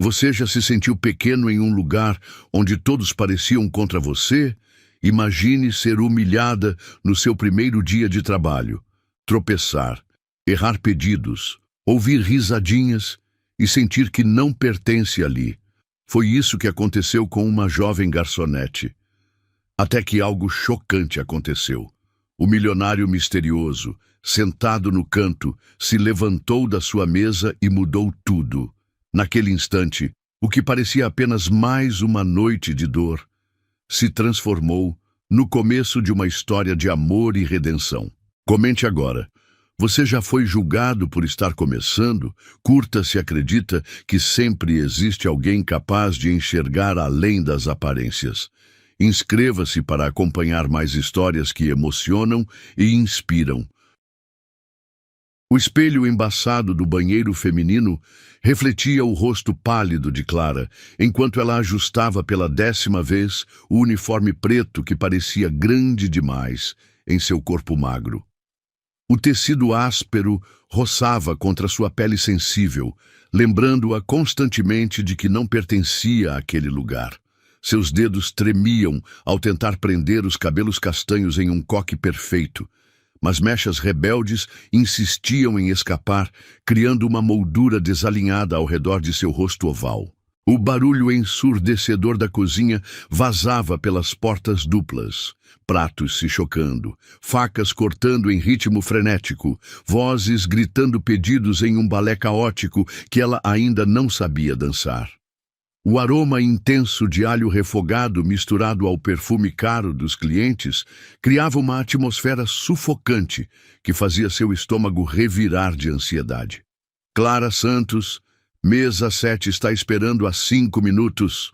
Você já se sentiu pequeno em um lugar onde todos pareciam contra você? Imagine ser humilhada no seu primeiro dia de trabalho, tropeçar, errar pedidos, ouvir risadinhas e sentir que não pertence ali. Foi isso que aconteceu com uma jovem garçonete. Até que algo chocante aconteceu. O milionário misterioso, sentado no canto, se levantou da sua mesa e mudou tudo. Naquele instante, o que parecia apenas mais uma noite de dor, se transformou no começo de uma história de amor e redenção. Comente agora. Você já foi julgado por estar começando? Curta se acredita que sempre existe alguém capaz de enxergar além das aparências. Inscreva-se para acompanhar mais histórias que emocionam e inspiram. O espelho embaçado do banheiro feminino refletia o rosto pálido de Clara, enquanto ela ajustava pela 10ª vez o uniforme preto que parecia grande demais em seu corpo magro. O tecido áspero roçava contra sua pele sensível, lembrando-a constantemente de que não pertencia àquele lugar. Seus dedos tremiam ao tentar prender os cabelos castanhos em um coque perfeito, mas mechas rebeldes insistiam em escapar, criando uma moldura desalinhada ao redor de seu rosto oval. O barulho ensurdecedor da cozinha vazava pelas portas duplas, pratos se chocando, facas cortando em ritmo frenético, vozes gritando pedidos em um balé caótico que ela ainda não sabia dançar. O aroma intenso de alho refogado misturado ao perfume caro dos clientes criava uma atmosfera sufocante que fazia seu estômago revirar de ansiedade. Clara Santos, mesa 7 está esperando há 5 minutos.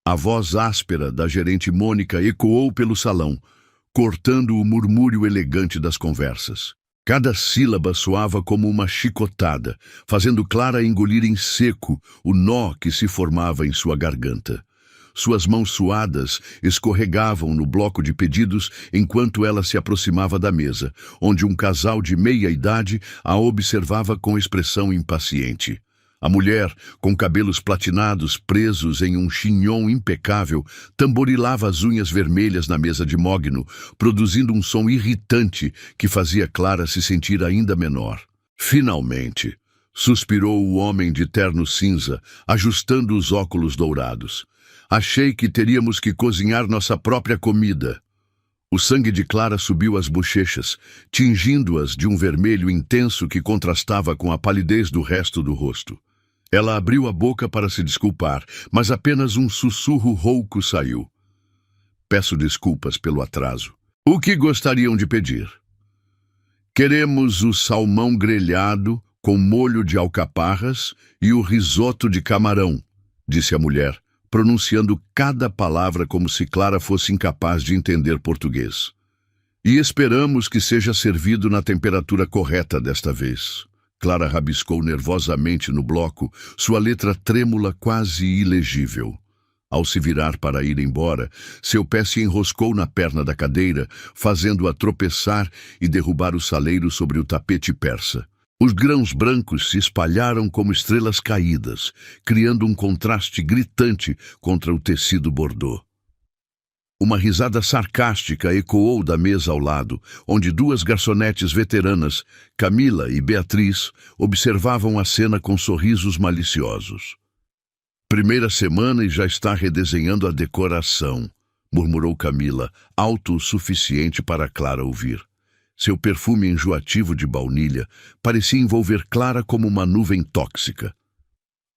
A voz áspera da gerente Mônica ecoou pelo salão, cortando o murmúrio elegante das conversas. Cada sílaba soava como uma chicotada, fazendo Clara engolir em seco o nó que se formava em sua garganta. Suas mãos suadas escorregavam no bloco de pedidos enquanto ela se aproximava da mesa, onde um casal de meia-idade a observava com expressão impaciente. A mulher, com cabelos platinados presos em um chignon impecável, tamborilava as unhas vermelhas na mesa de mogno, produzindo um som irritante que fazia Clara se sentir ainda menor. Finalmente, suspirou o homem de terno cinza, ajustando os óculos dourados. Achei que teríamos que cozinhar nossa própria comida. O sangue de Clara subiu às bochechas, tingindo-as de um vermelho intenso que contrastava com a palidez do resto do rosto. Ela abriu a boca para se desculpar, mas apenas um sussurro rouco saiu. Peço desculpas pelo atraso. O que gostariam de pedir? Queremos o salmão grelhado com molho de alcaparras e o risoto de camarão, disse a mulher, pronunciando cada palavra como se Clara fosse incapaz de entender português. E esperamos que seja servido na temperatura correta desta vez. Clara rabiscou nervosamente no bloco, sua letra trêmula quase ilegível. Ao se virar para ir embora, seu pé se enroscou na perna da cadeira, fazendo-a tropeçar e derrubar o saleiro sobre o tapete persa. Os grãos brancos se espalharam como estrelas caídas, criando um contraste gritante contra o tecido bordô. Uma risada sarcástica ecoou da mesa ao lado, onde 2 garçonetes veteranas, Camila e Beatriz, observavam a cena com sorrisos maliciosos. Primeira semana e já está redesenhando a decoração, murmurou Camila, alto o suficiente para Clara ouvir. Seu perfume enjoativo de baunilha parecia envolver Clara como uma nuvem tóxica.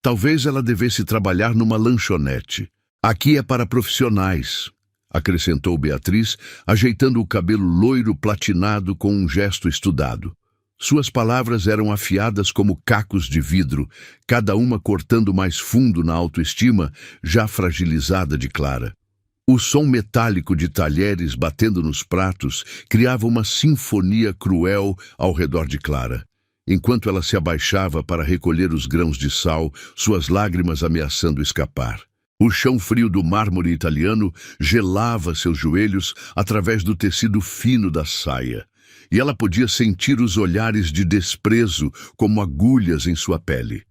Talvez ela devesse trabalhar numa lanchonete. Aqui é para profissionais, acrescentou Beatriz, ajeitando o cabelo loiro platinado com um gesto estudado. Suas palavras eram afiadas como cacos de vidro, cada uma cortando mais fundo na autoestima, já fragilizada de Clara. O som metálico de talheres batendo nos pratos criava uma sinfonia cruel ao redor de Clara. Enquanto ela se abaixava para recolher os grãos de sal, suas lágrimas ameaçando escapar. O chão frio do mármore italiano gelava seus joelhos através do tecido fino da saia, e ela podia sentir os olhares de desprezo como agulhas em sua pele.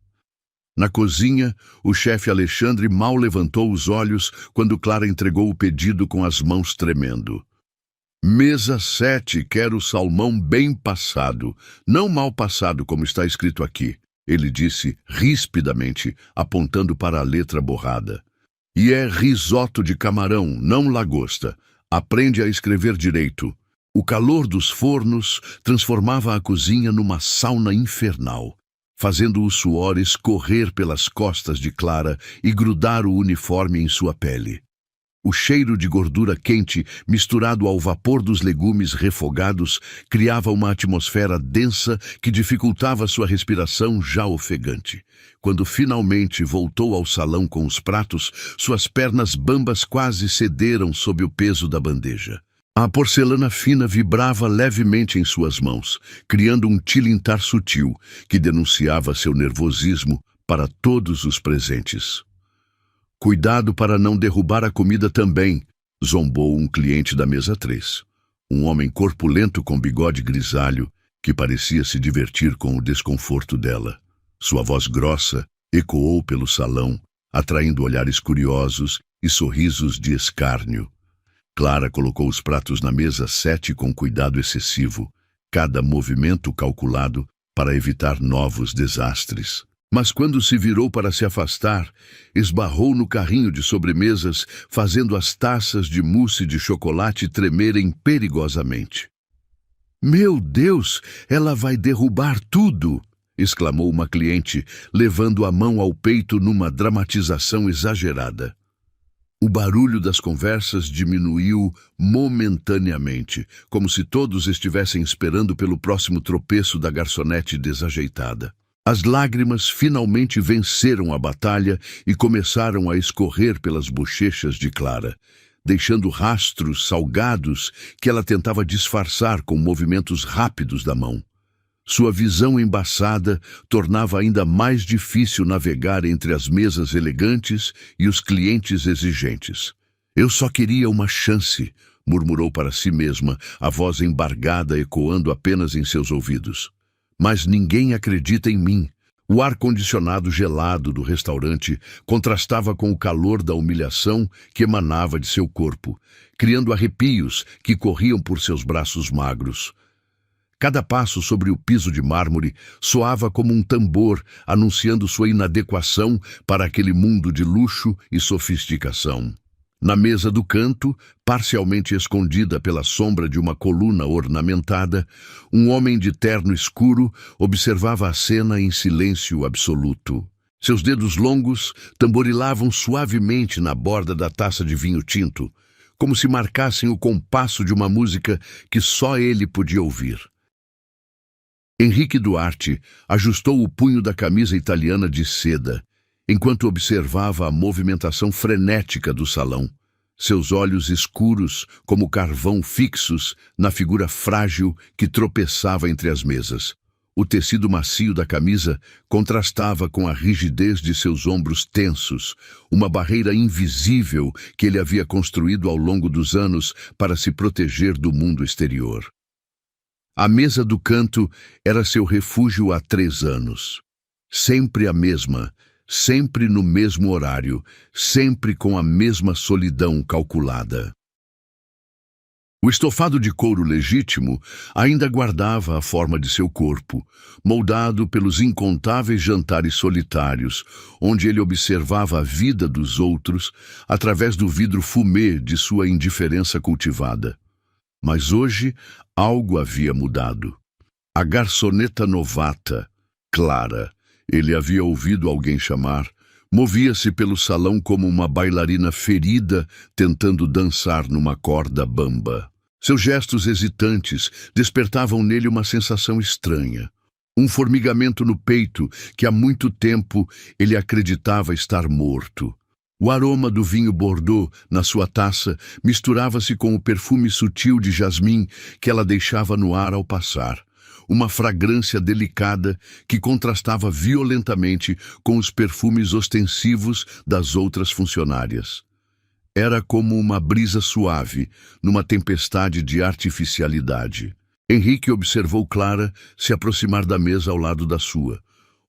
Na cozinha, o chefe Alexandre mal levantou os olhos quando Clara entregou o pedido com as mãos tremendo. Mesa 7, quero salmão bem passado, não mal passado como está escrito aqui, ele disse rispidamente, apontando para a letra borrada. E é risoto de camarão, não lagosta. Aprende a escrever direito. O calor dos fornos transformava a cozinha numa sauna infernal, fazendo o suor escorrer pelas costas de Clara e grudar o uniforme em sua pele. O cheiro de gordura quente, misturado ao vapor dos legumes refogados, criava uma atmosfera densa que dificultava sua respiração já ofegante. Quando finalmente voltou ao salão com os pratos, suas pernas bambas quase cederam sob o peso da bandeja. A porcelana fina vibrava levemente em suas mãos, criando um tilintar sutil que denunciava seu nervosismo para todos os presentes. Cuidado para não derrubar a comida também, zombou um cliente da mesa 3. Um homem corpulento com bigode grisalho que parecia se divertir com o desconforto dela. Sua voz grossa ecoou pelo salão, atraindo olhares curiosos e sorrisos de escárnio. Clara colocou os pratos na mesa 7 com cuidado excessivo, cada movimento calculado para evitar novos desastres. Mas quando se virou para se afastar, esbarrou no carrinho de sobremesas, fazendo as taças de mousse de chocolate tremerem perigosamente. "Meu Deus, ela vai derrubar tudo!" exclamou uma cliente, levando a mão ao peito numa dramatização exagerada. O barulho das conversas diminuiu momentaneamente, como se todos estivessem esperando pelo próximo tropeço da garçonete desajeitada. As lágrimas finalmente venceram a batalha e começaram a escorrer pelas bochechas de Clara, deixando rastros salgados que ela tentava disfarçar com movimentos rápidos da mão. Sua visão embaçada tornava ainda mais difícil navegar entre as mesas elegantes e os clientes exigentes. "Eu só queria uma chance", murmurou para si mesma, a voz embargada ecoando apenas em seus ouvidos. "Mas ninguém acredita em mim." O ar-condicionado gelado do restaurante contrastava com o calor da humilhação que emanava de seu corpo, criando arrepios que corriam por seus braços magros. Cada passo sobre o piso de mármore soava como um tambor, anunciando sua inadequação para aquele mundo de luxo e sofisticação. Na mesa do canto, parcialmente escondida pela sombra de uma coluna ornamentada, um homem de terno escuro observava a cena em silêncio absoluto. Seus dedos longos tamborilavam suavemente na borda da taça de vinho tinto, como se marcassem o compasso de uma música que só ele podia ouvir. Henrique Duarte ajustou o punho da camisa italiana de seda, enquanto observava a movimentação frenética do salão, seus olhos escuros como carvão fixos na figura frágil que tropeçava entre as mesas. O tecido macio da camisa contrastava com a rigidez de seus ombros tensos, uma barreira invisível que ele havia construído ao longo dos anos para se proteger do mundo exterior. A mesa do canto era seu refúgio há 3 anos. Sempre a mesma, sempre no mesmo horário, sempre com a mesma solidão calculada. O estofado de couro legítimo ainda guardava a forma de seu corpo, moldado pelos incontáveis jantares solitários, onde ele observava a vida dos outros através do vidro fumê de sua indiferença cultivada. Mas hoje algo havia mudado. A garçoneta novata, Clara, ele havia ouvido alguém chamar, movia-se pelo salão como uma bailarina ferida tentando dançar numa corda bamba. Seus gestos hesitantes despertavam nele uma sensação estranha, um formigamento no peito que há muito tempo ele acreditava estar morto. O aroma do vinho Bordeaux na sua taça misturava-se com o perfume sutil de jasmim que ela deixava no ar ao passar, uma fragrância delicada que contrastava violentamente com os perfumes ostensivos das outras funcionárias. Era como uma brisa suave numa tempestade de artificialidade. Henrique observou Clara se aproximar da mesa ao lado da sua,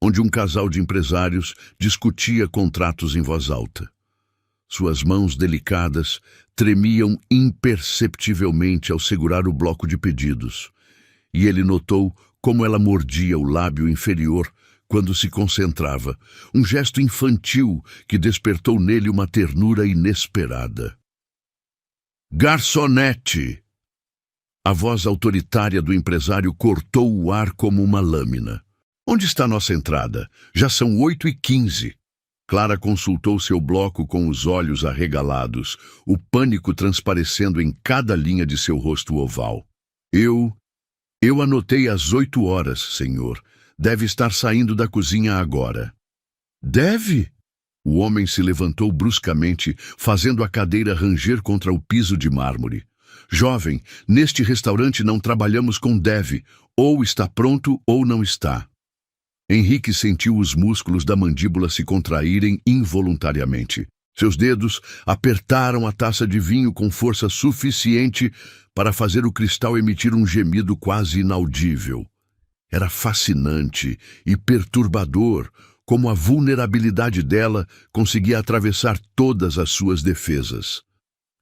onde um casal de empresários discutia contratos em voz alta. Suas mãos delicadas tremiam imperceptivelmente ao segurar o bloco de pedidos, e ele notou como ela mordia o lábio inferior quando se concentrava, um gesto infantil que despertou nele uma ternura inesperada. Garçonete! A voz autoritária do empresário cortou o ar como uma lâmina. Onde está nossa entrada? Já são 8h15. Clara consultou seu bloco com os olhos arregalados, o pânico transparecendo em cada linha de seu rosto oval. Eu anotei às 8 horas, senhor. Deve estar saindo da cozinha agora. Deve? O homem se levantou bruscamente, fazendo a cadeira ranger contra o piso de mármore. Jovem, neste restaurante não trabalhamos com deve. Ou está pronto ou não está. Henrique sentiu os músculos da mandíbula se contraírem involuntariamente. Seus dedos apertaram a taça de vinho com força suficiente para fazer o cristal emitir um gemido quase inaudível. Era fascinante e perturbador como a vulnerabilidade dela conseguia atravessar todas as suas defesas.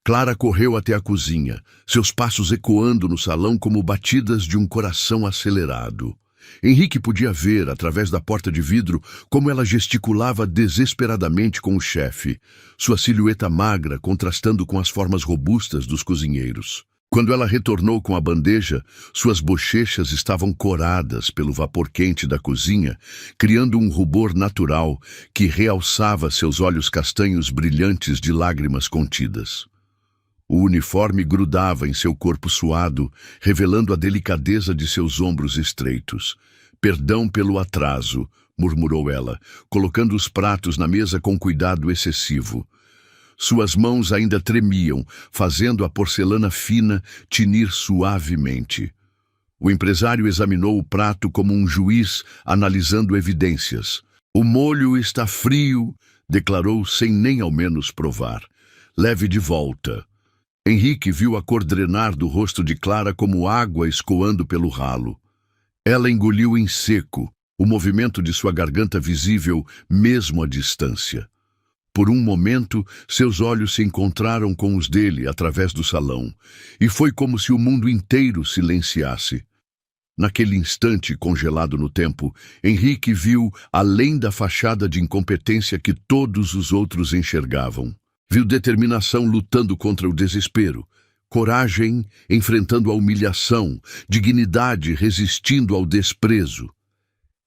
Clara correu até a cozinha, seus passos ecoando no salão como batidas de um coração acelerado. Henrique podia ver, através da porta de vidro, como ela gesticulava desesperadamente com o chefe, sua silhueta magra contrastando com as formas robustas dos cozinheiros. Quando ela retornou com a bandeja, suas bochechas estavam coradas pelo vapor quente da cozinha, criando um rubor natural que realçava seus olhos castanhos brilhantes de lágrimas contidas. O uniforme grudava em seu corpo suado, revelando a delicadeza de seus ombros estreitos. Perdão pelo atraso, murmurou ela, colocando os pratos na mesa com cuidado excessivo. Suas mãos ainda tremiam, fazendo a porcelana fina tinir suavemente. O empresário examinou o prato como um juiz analisando evidências. O molho está frio, declarou sem nem ao menos provar. Leve de volta. Henrique viu a cor drenar do rosto de Clara como água escoando pelo ralo. Ela engoliu em seco, o movimento de sua garganta visível mesmo à distância. Por um momento, seus olhos se encontraram com os dele através do salão, e foi como se o mundo inteiro silenciasse. Naquele instante congelado no tempo, Henrique viu além da fachada de incompetência que todos os outros enxergavam. Viu determinação lutando contra o desespero, coragem enfrentando a humilhação, dignidade resistindo ao desprezo.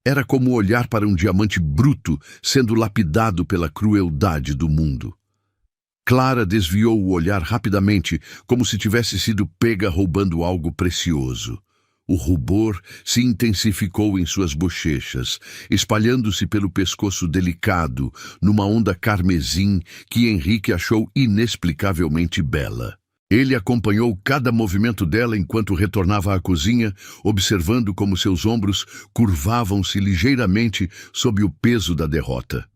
Era como olhar para um diamante bruto sendo lapidado pela crueldade do mundo. Clara desviou o olhar rapidamente, como se tivesse sido pega roubando algo precioso. O rubor se intensificou em suas bochechas, espalhando-se pelo pescoço delicado, numa onda carmesim que Henrique achou inexplicavelmente bela. Ele acompanhou cada movimento dela enquanto retornava à cozinha, observando como seus ombros curvavam-se ligeiramente sob o peso da derrota.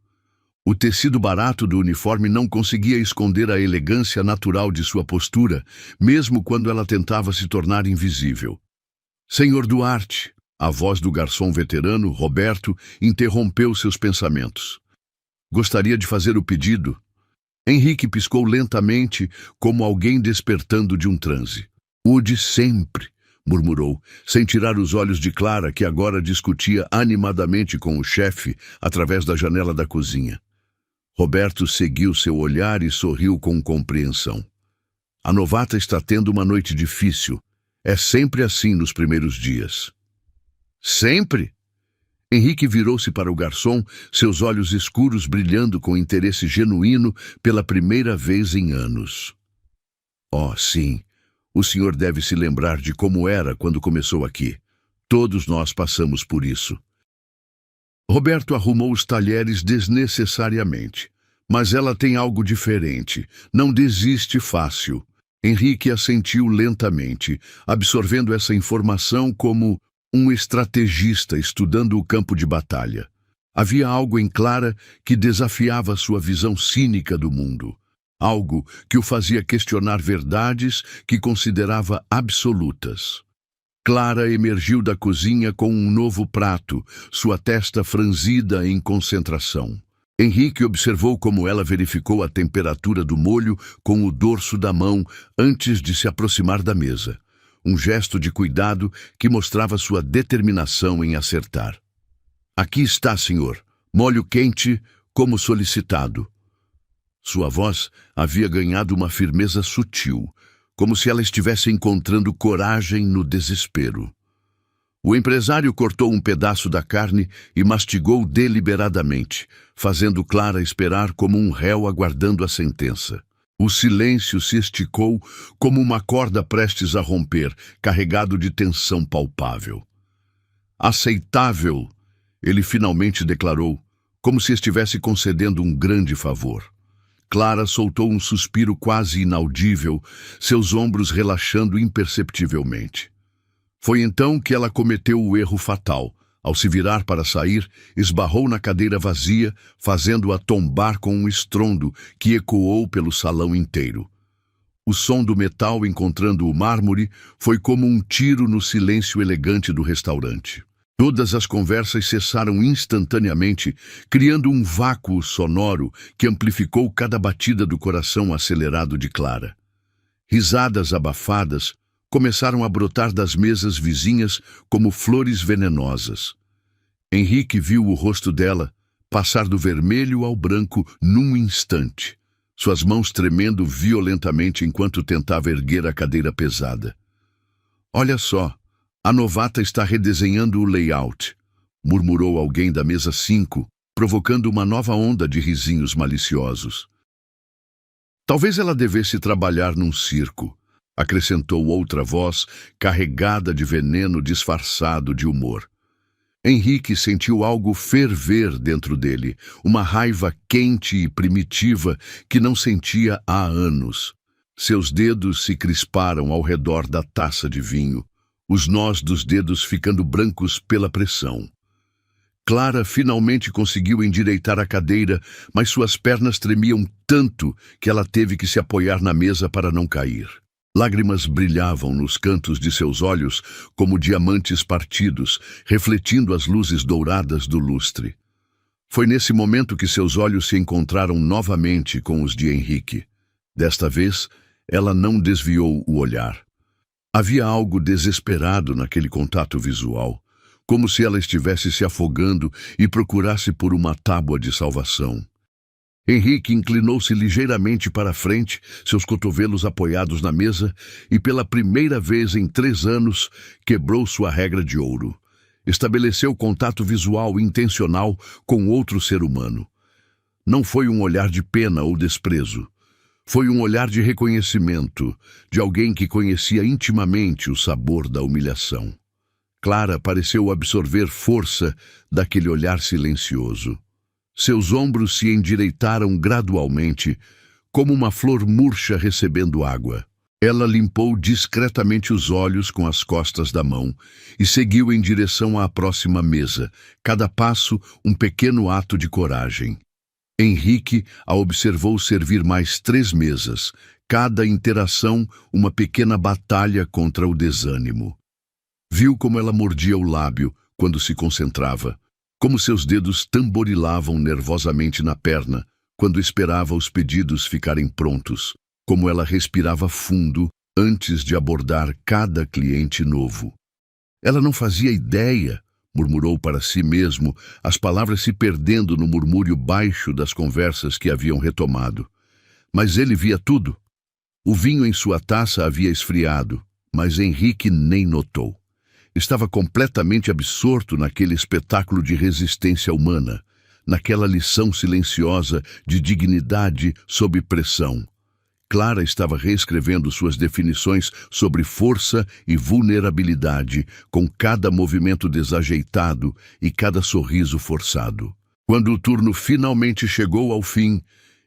O tecido barato do uniforme não conseguia esconder a elegância natural de sua postura, mesmo quando ela tentava se tornar invisível. Senhor Duarte, a voz do garçom veterano, Roberto, interrompeu seus pensamentos. Gostaria de fazer o pedido? Henrique piscou lentamente, como alguém despertando de um transe. O de sempre, murmurou, sem tirar os olhos de Clara, que agora discutia animadamente com o chefe através da janela da cozinha. Roberto seguiu seu olhar e sorriu com compreensão. A novata está tendo uma noite difícil. É sempre assim nos primeiros dias. Sempre? Henrique virou-se para o garçom, seus olhos escuros brilhando com interesse genuíno pela primeira vez em anos. Oh, sim, o senhor deve se lembrar de como era quando começou aqui. Todos nós passamos por isso. Roberto arrumou os talheres desnecessariamente. Mas ela tem algo diferente. Não desiste fácil. Henrique assentiu lentamente, absorvendo essa informação como um estrategista estudando o campo de batalha. Havia algo em Clara que desafiava sua visão cínica do mundo. Algo que o fazia questionar verdades que considerava absolutas. Clara emergiu da cozinha com um novo prato, sua testa franzida em concentração. Henrique observou como ela verificou a temperatura do molho com o dorso da mão antes de se aproximar da mesa. Um gesto de cuidado que mostrava sua determinação em acertar. Aqui está, senhor. Molho quente, como solicitado. Sua voz havia ganhado uma firmeza sutil, como se ela estivesse encontrando coragem no desespero. O empresário cortou um pedaço da carne e mastigou deliberadamente, fazendo Clara esperar como um réu aguardando a sentença. O silêncio se esticou como uma corda prestes a romper, carregado de tensão palpável. Aceitável, ele finalmente declarou, como se estivesse concedendo um grande favor. Clara soltou um suspiro quase inaudível, seus ombros relaxando imperceptivelmente. Foi então que ela cometeu o erro fatal. Ao se virar para sair, esbarrou na cadeira vazia, fazendo-a tombar com um estrondo que ecoou pelo salão inteiro. O som do metal encontrando o mármore foi como um tiro no silêncio elegante do restaurante. Todas as conversas cessaram instantaneamente, criando um vácuo sonoro que amplificou cada batida do coração acelerado de Clara. Risadas abafadas começaram a brotar das mesas vizinhas como flores venenosas. Henrique viu o rosto dela passar do vermelho ao branco num instante, suas mãos tremendo violentamente enquanto tentava erguer a cadeira pesada. Olha só, a novata está redesenhando o layout, murmurou alguém da mesa 5, provocando uma nova onda de risinhos maliciosos. Talvez ela devesse trabalhar num circo, acrescentou outra voz, carregada de veneno disfarçado de humor. Henrique sentiu algo ferver dentro dele, uma raiva quente e primitiva que não sentia há anos. Seus dedos se crisparam ao redor da taça de vinho, os nós dos dedos ficando brancos pela pressão. Clara finalmente conseguiu endireitar a cadeira, mas suas pernas tremiam tanto que ela teve que se apoiar na mesa para não cair. Lágrimas brilhavam nos cantos de seus olhos como diamantes partidos, refletindo as luzes douradas do lustre. Foi nesse momento que seus olhos se encontraram novamente com os de Henrique. Desta vez, ela não desviou o olhar. Havia algo desesperado naquele contato visual, como se ela estivesse se afogando e procurasse por uma tábua de salvação. Henrique inclinou-se ligeiramente para a frente, seus cotovelos apoiados na mesa, e pela primeira vez em 3 anos, quebrou sua regra de ouro. Estabeleceu contato visual intencional com outro ser humano. Não foi um olhar de pena ou desprezo. Foi um olhar de reconhecimento, de alguém que conhecia intimamente o sabor da humilhação. Clara pareceu absorver força daquele olhar silencioso. Seus ombros se endireitaram gradualmente, como uma flor murcha recebendo água. Ela limpou discretamente os olhos com as costas da mão e seguiu em direção à próxima mesa, cada passo um pequeno ato de coragem. Henrique a observou servir mais 3 mesas, cada interação uma pequena batalha contra o desânimo. Viu como ela mordia o lábio quando se concentrava, como seus dedos tamborilavam nervosamente na perna quando esperava os pedidos ficarem prontos, como ela respirava fundo antes de abordar cada cliente novo. Ela não fazia ideia, murmurou para si mesmo, as palavras se perdendo no murmúrio baixo das conversas que haviam retomado. Mas ele via tudo. O vinho em sua taça havia esfriado, mas Henrique nem notou. Estava completamente absorto naquele espetáculo de resistência humana, naquela lição silenciosa de dignidade sob pressão. Clara estava reescrevendo suas definições sobre força e vulnerabilidade com cada movimento desajeitado e cada sorriso forçado. Quando o turno finalmente chegou ao fim,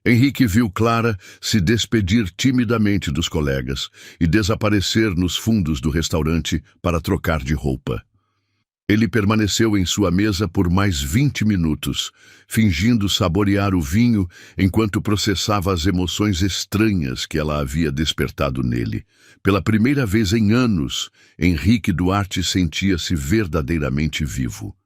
Henrique viu Clara se despedir timidamente dos colegas e desaparecer nos fundos do restaurante para trocar de roupa. Ele permaneceu em sua mesa por mais 20 minutos, fingindo saborear o vinho enquanto processava as emoções estranhas que ela havia despertado nele. Pela primeira vez em anos, Henrique Duarte sentia-se verdadeiramente vivo.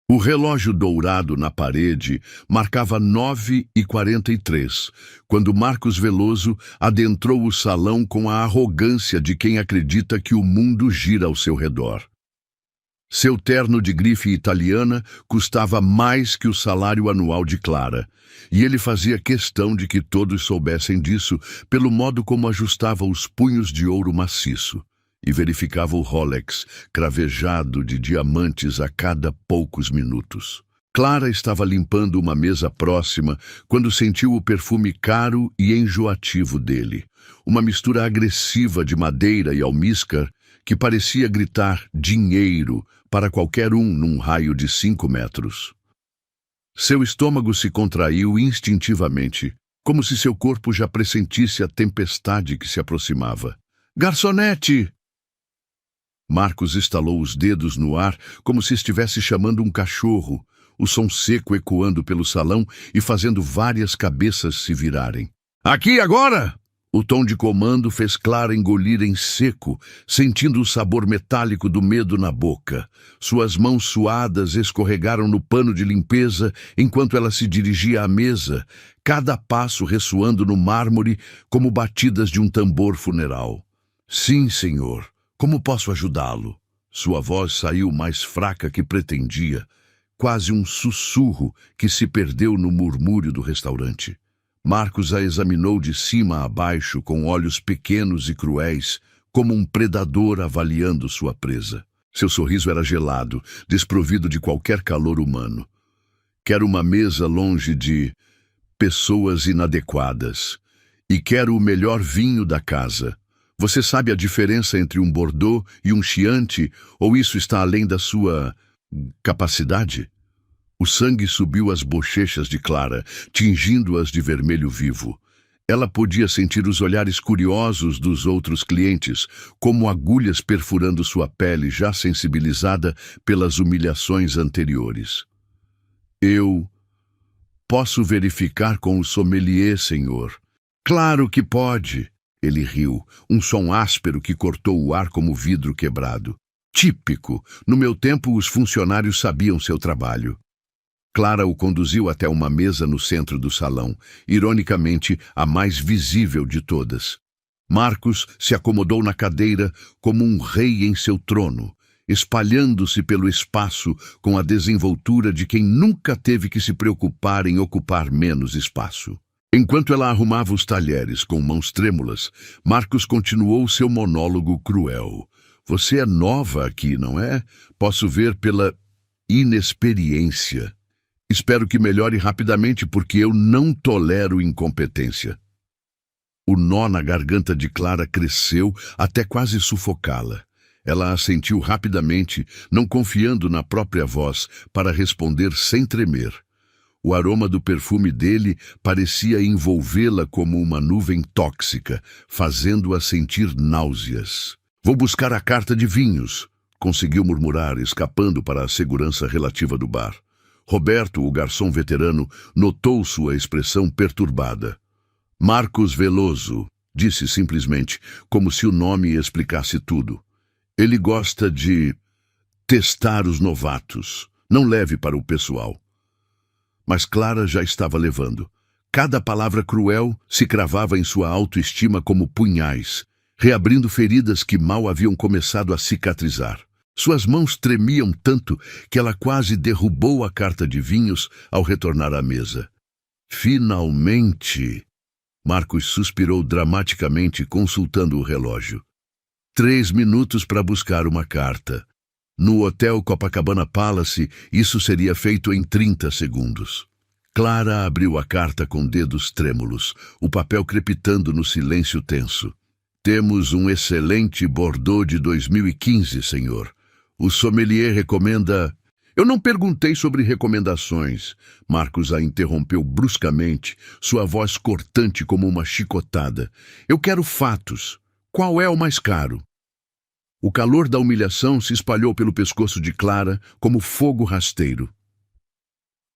O relógio dourado na parede marcava 9h43, quando Marcos Veloso adentrou o salão com a arrogância de quem acredita que o mundo gira ao seu redor. Seu terno de grife italiana custava mais que o salário anual de Clara, e ele fazia questão de que todos soubessem disso pelo modo como ajustava os punhos de ouro maciço e verificava o Rolex cravejado de diamantes a cada poucos minutos. Clara estava limpando uma mesa próxima quando sentiu o perfume caro e enjoativo dele, uma mistura agressiva de madeira e almíscar que parecia gritar dinheiro para qualquer um num raio de 5 metros. Seu estômago se contraiu instintivamente, como se seu corpo já pressentisse a tempestade que se aproximava. Garçonete! Marcos estalou os dedos no ar como se estivesse chamando um cachorro, o som seco ecoando pelo salão e fazendo várias cabeças se virarem. Aqui agora! O tom de comando fez Clara engolir em seco, sentindo o sabor metálico do medo na boca. Suas mãos suadas escorregaram no pano de limpeza enquanto ela se dirigia à mesa, cada passo ressoando no mármore como batidas de um tambor funeral. Sim, senhor. Como posso ajudá-lo? Sua voz saiu mais fraca que pretendia, quase um sussurro que se perdeu no murmúrio do restaurante. Marcos a examinou de cima a baixo com olhos pequenos e cruéis, como um predador avaliando sua presa. Seu sorriso era gelado, desprovido de qualquer calor humano. Quero uma mesa longe de pessoas inadequadas. E quero o melhor vinho da casa. Você sabe a diferença entre um Bordeaux e um Chianti, ou isso está além da sua capacidade? O sangue subiu às bochechas de Clara, tingindo-as de vermelho vivo. Ela podia sentir os olhares curiosos dos outros clientes, como agulhas perfurando sua pele já sensibilizada pelas humilhações anteriores. Eu posso verificar com o sommelier, senhor. Claro que pode. Ele riu, um som áspero que cortou o ar como vidro quebrado. Típico. No meu tempo, os funcionários sabiam seu trabalho. Clara o conduziu até uma mesa no centro do salão, ironicamente a mais visível de todas. Marcos se acomodou na cadeira como um rei em seu trono, espalhando-se pelo espaço com a desenvoltura de quem nunca teve que se preocupar em ocupar menos espaço. Enquanto ela arrumava os talheres com mãos trêmulas, Marcos continuou seu monólogo cruel. Você é nova aqui, não é? Posso ver pela inexperiência. Espero que melhore rapidamente, porque eu não tolero incompetência. O nó na garganta de Clara cresceu até quase sufocá-la. Ela assentiu rapidamente, não confiando na própria voz, para responder sem tremer. O aroma do perfume dele parecia envolvê-la como uma nuvem tóxica, fazendo-a sentir náuseas. Vou buscar a carta de vinhos, conseguiu murmurar, escapando para a segurança relativa do bar. Roberto, o garçom veterano, notou sua expressão perturbada. Marcos Veloso, disse simplesmente, como se o nome explicasse tudo. Ele gosta de testar os novatos. Não leve para o pessoal. Mas Clara já estava levando. Cada palavra cruel se cravava em sua autoestima como punhais, reabrindo feridas que mal haviam começado a cicatrizar. Suas mãos tremiam tanto que ela quase derrubou a carta de vinhos ao retornar à mesa. Finalmente! Marcos suspirou dramaticamente, consultando o relógio. 3 minutos para buscar uma carta. No Hotel Copacabana Palace, isso seria feito em 30 segundos. Clara abriu a carta com dedos trêmulos, o papel crepitando no silêncio tenso. Temos um excelente Bordeaux de 2015, senhor. O sommelier recomenda... Eu não perguntei sobre recomendações. Marcos a interrompeu bruscamente, sua voz cortante como uma chicotada. Eu quero fatos. Qual é o mais caro? O calor da humilhação se espalhou pelo pescoço de Clara como fogo rasteiro.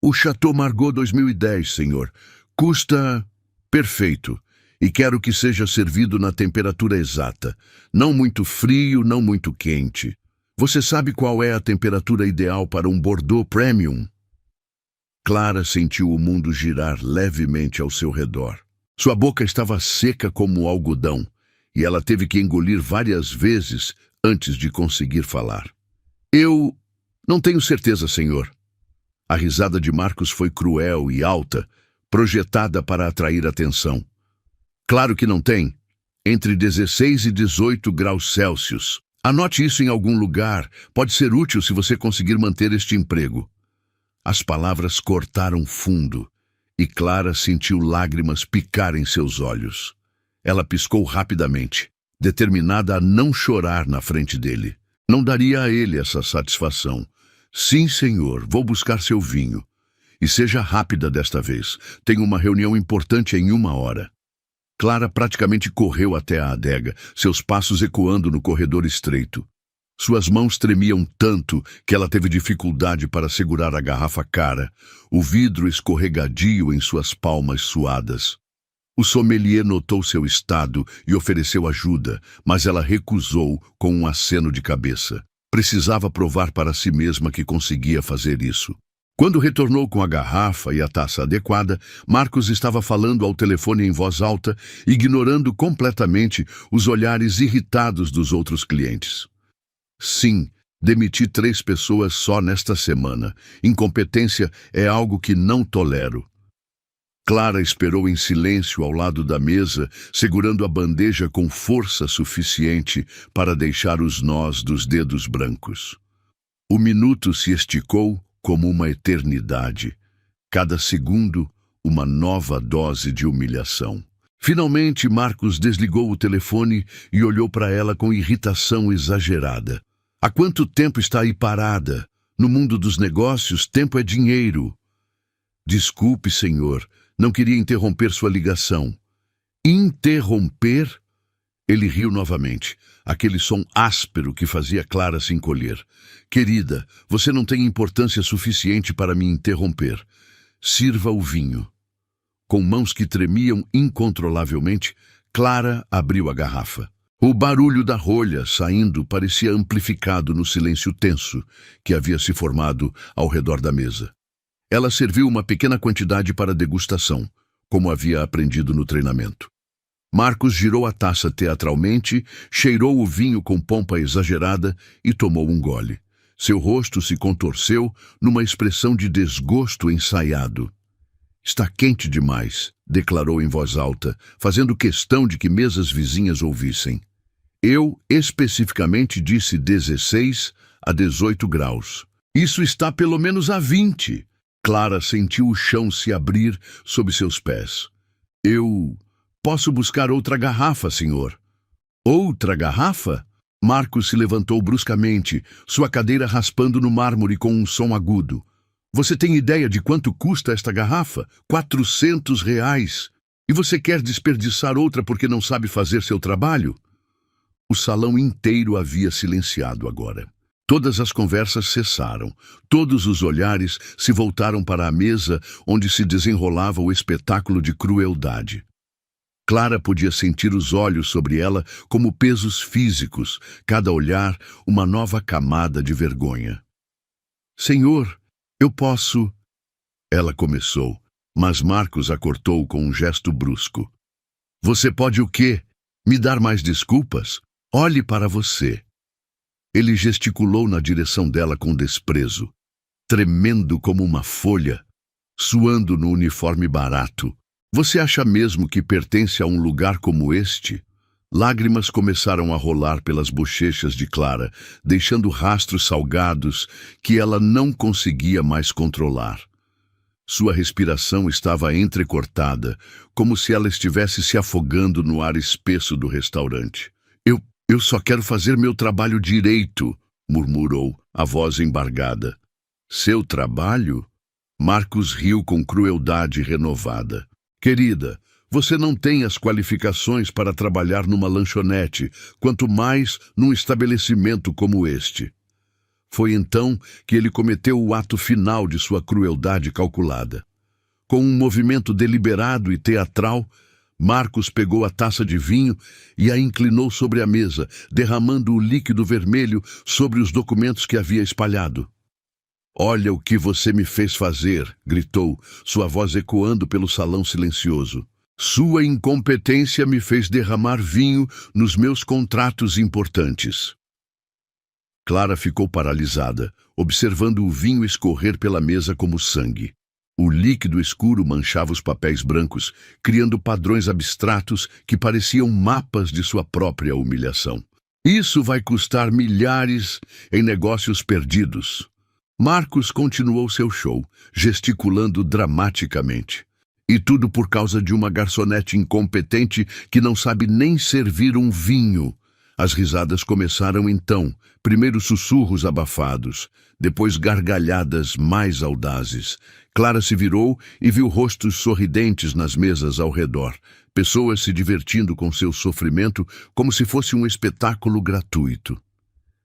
O Chateau Margaux 2010, senhor. Custa perfeito. E quero que seja servido na temperatura exata. Não muito frio, não muito quente. Você sabe qual é a temperatura ideal para um Bordeaux Premium? Clara sentiu o mundo girar levemente ao seu redor. Sua boca estava seca como algodão, e ela teve que engolir várias vezes antes de conseguir falar. Eu não tenho certeza, senhor. A risada de Marcos foi cruel e alta, projetada para atrair atenção. Claro que não tem. Entre 16 e 18 graus Celsius. Anote isso em algum lugar. Pode ser útil se você conseguir manter este emprego. As palavras cortaram fundo, e Clara sentiu lágrimas picar em seus olhos. Ela piscou rapidamente, determinada a não chorar na frente dele. Não daria a ele essa satisfação. Sim, senhor, vou buscar seu vinho. E seja rápida desta vez. Tenho uma reunião importante em 1 hora. Clara praticamente correu até a adega, seus passos ecoando no corredor estreito. Suas mãos tremiam tanto que ela teve dificuldade para segurar a garrafa cara, o vidro escorregadio em suas palmas suadas. O sommelier notou seu estado e ofereceu ajuda, mas ela recusou com um aceno de cabeça. Precisava provar para si mesma que conseguia fazer isso. Quando retornou com a garrafa e a taça adequada, Marcos estava falando ao telefone em voz alta, ignorando completamente os olhares irritados dos outros clientes. Sim, demiti 3 pessoas só nesta semana. Incompetência é algo que não tolero. Clara esperou em silêncio ao lado da mesa, segurando a bandeja com força suficiente para deixar os nós dos dedos brancos. O minuto se esticou como uma eternidade. Cada segundo, uma nova dose de humilhação. Finalmente, Marcos desligou o telefone e olhou para ela com irritação exagerada. Há quanto tempo está aí parada? No mundo dos negócios, tempo é dinheiro. Desculpe, senhor, não queria interromper sua ligação. Interromper? Ele riu novamente, aquele som áspero que fazia Clara se encolher. Querida, você não tem importância suficiente para me interromper. Sirva o vinho. Com mãos que tremiam incontrolavelmente, Clara abriu a garrafa. O barulho da rolha saindo parecia amplificado no silêncio tenso que havia se formado ao redor da mesa. Ela serviu uma pequena quantidade para degustação, como havia aprendido no treinamento. Marcos girou a taça teatralmente, cheirou o vinho com pompa exagerada e tomou um gole. Seu rosto se contorceu numa expressão de desgosto ensaiado. Está quente demais, declarou em voz alta, fazendo questão de que mesas vizinhas ouvissem. Eu, especificamente, disse 16 a 18 graus. Isso está pelo menos a 20. Clara sentiu o chão se abrir sob seus pés. Eu posso buscar outra garrafa, senhor. Outra garrafa? Marcos se levantou bruscamente, sua cadeira raspando no mármore com um som agudo. Você tem ideia de quanto custa esta garrafa? R$ 400. E você quer desperdiçar outra porque não sabe fazer seu trabalho? O salão inteiro havia silenciado agora. Todas as conversas cessaram. Todos os olhares se voltaram para a mesa onde se desenrolava o espetáculo de crueldade. Clara podia sentir os olhos sobre ela como pesos físicos, cada olhar uma nova camada de vergonha. Senhor, eu posso... Ela começou, mas Marcos a cortou com um gesto brusco. Você pode o quê? Me dar mais desculpas? Olhe para você. Ele gesticulou na direção dela com desprezo, tremendo como uma folha, suando no uniforme barato. Você acha mesmo que pertence a um lugar como este? Lágrimas começaram a rolar pelas bochechas de Clara, deixando rastros salgados que ela não conseguia mais controlar. Sua respiração estava entrecortada, como se ela estivesse se afogando no ar espesso do restaurante. Eu só quero fazer meu trabalho direito, murmurou, a voz embargada. Seu trabalho? Marcos riu com crueldade renovada. Querida, Você não tem as qualificações para trabalhar numa lanchonete, quanto mais num estabelecimento como este. Foi então que ele cometeu o ato final de sua crueldade calculada. Com um movimento deliberado e teatral, Marcos pegou a taça de vinho e a inclinou sobre a mesa, derramando o líquido vermelho sobre os documentos que havia espalhado. "Olha o que você me fez fazer", gritou, sua voz ecoando pelo salão silencioso. "Sua incompetência me fez derramar vinho nos meus contratos importantes." Clara ficou paralisada, observando o vinho escorrer pela mesa como sangue. O líquido escuro manchava os papéis brancos, criando padrões abstratos que pareciam mapas de sua própria humilhação. "Isso vai custar milhares em negócios perdidos." Marcos continuou seu show, gesticulando dramaticamente. E tudo por causa de uma garçonete incompetente que não sabe nem servir um vinho. As risadas começaram então, primeiro sussurros abafados, depois gargalhadas mais audazes. Clara se virou e viu rostos sorridentes nas mesas ao redor, pessoas se divertindo com seu sofrimento como se fosse um espetáculo gratuito.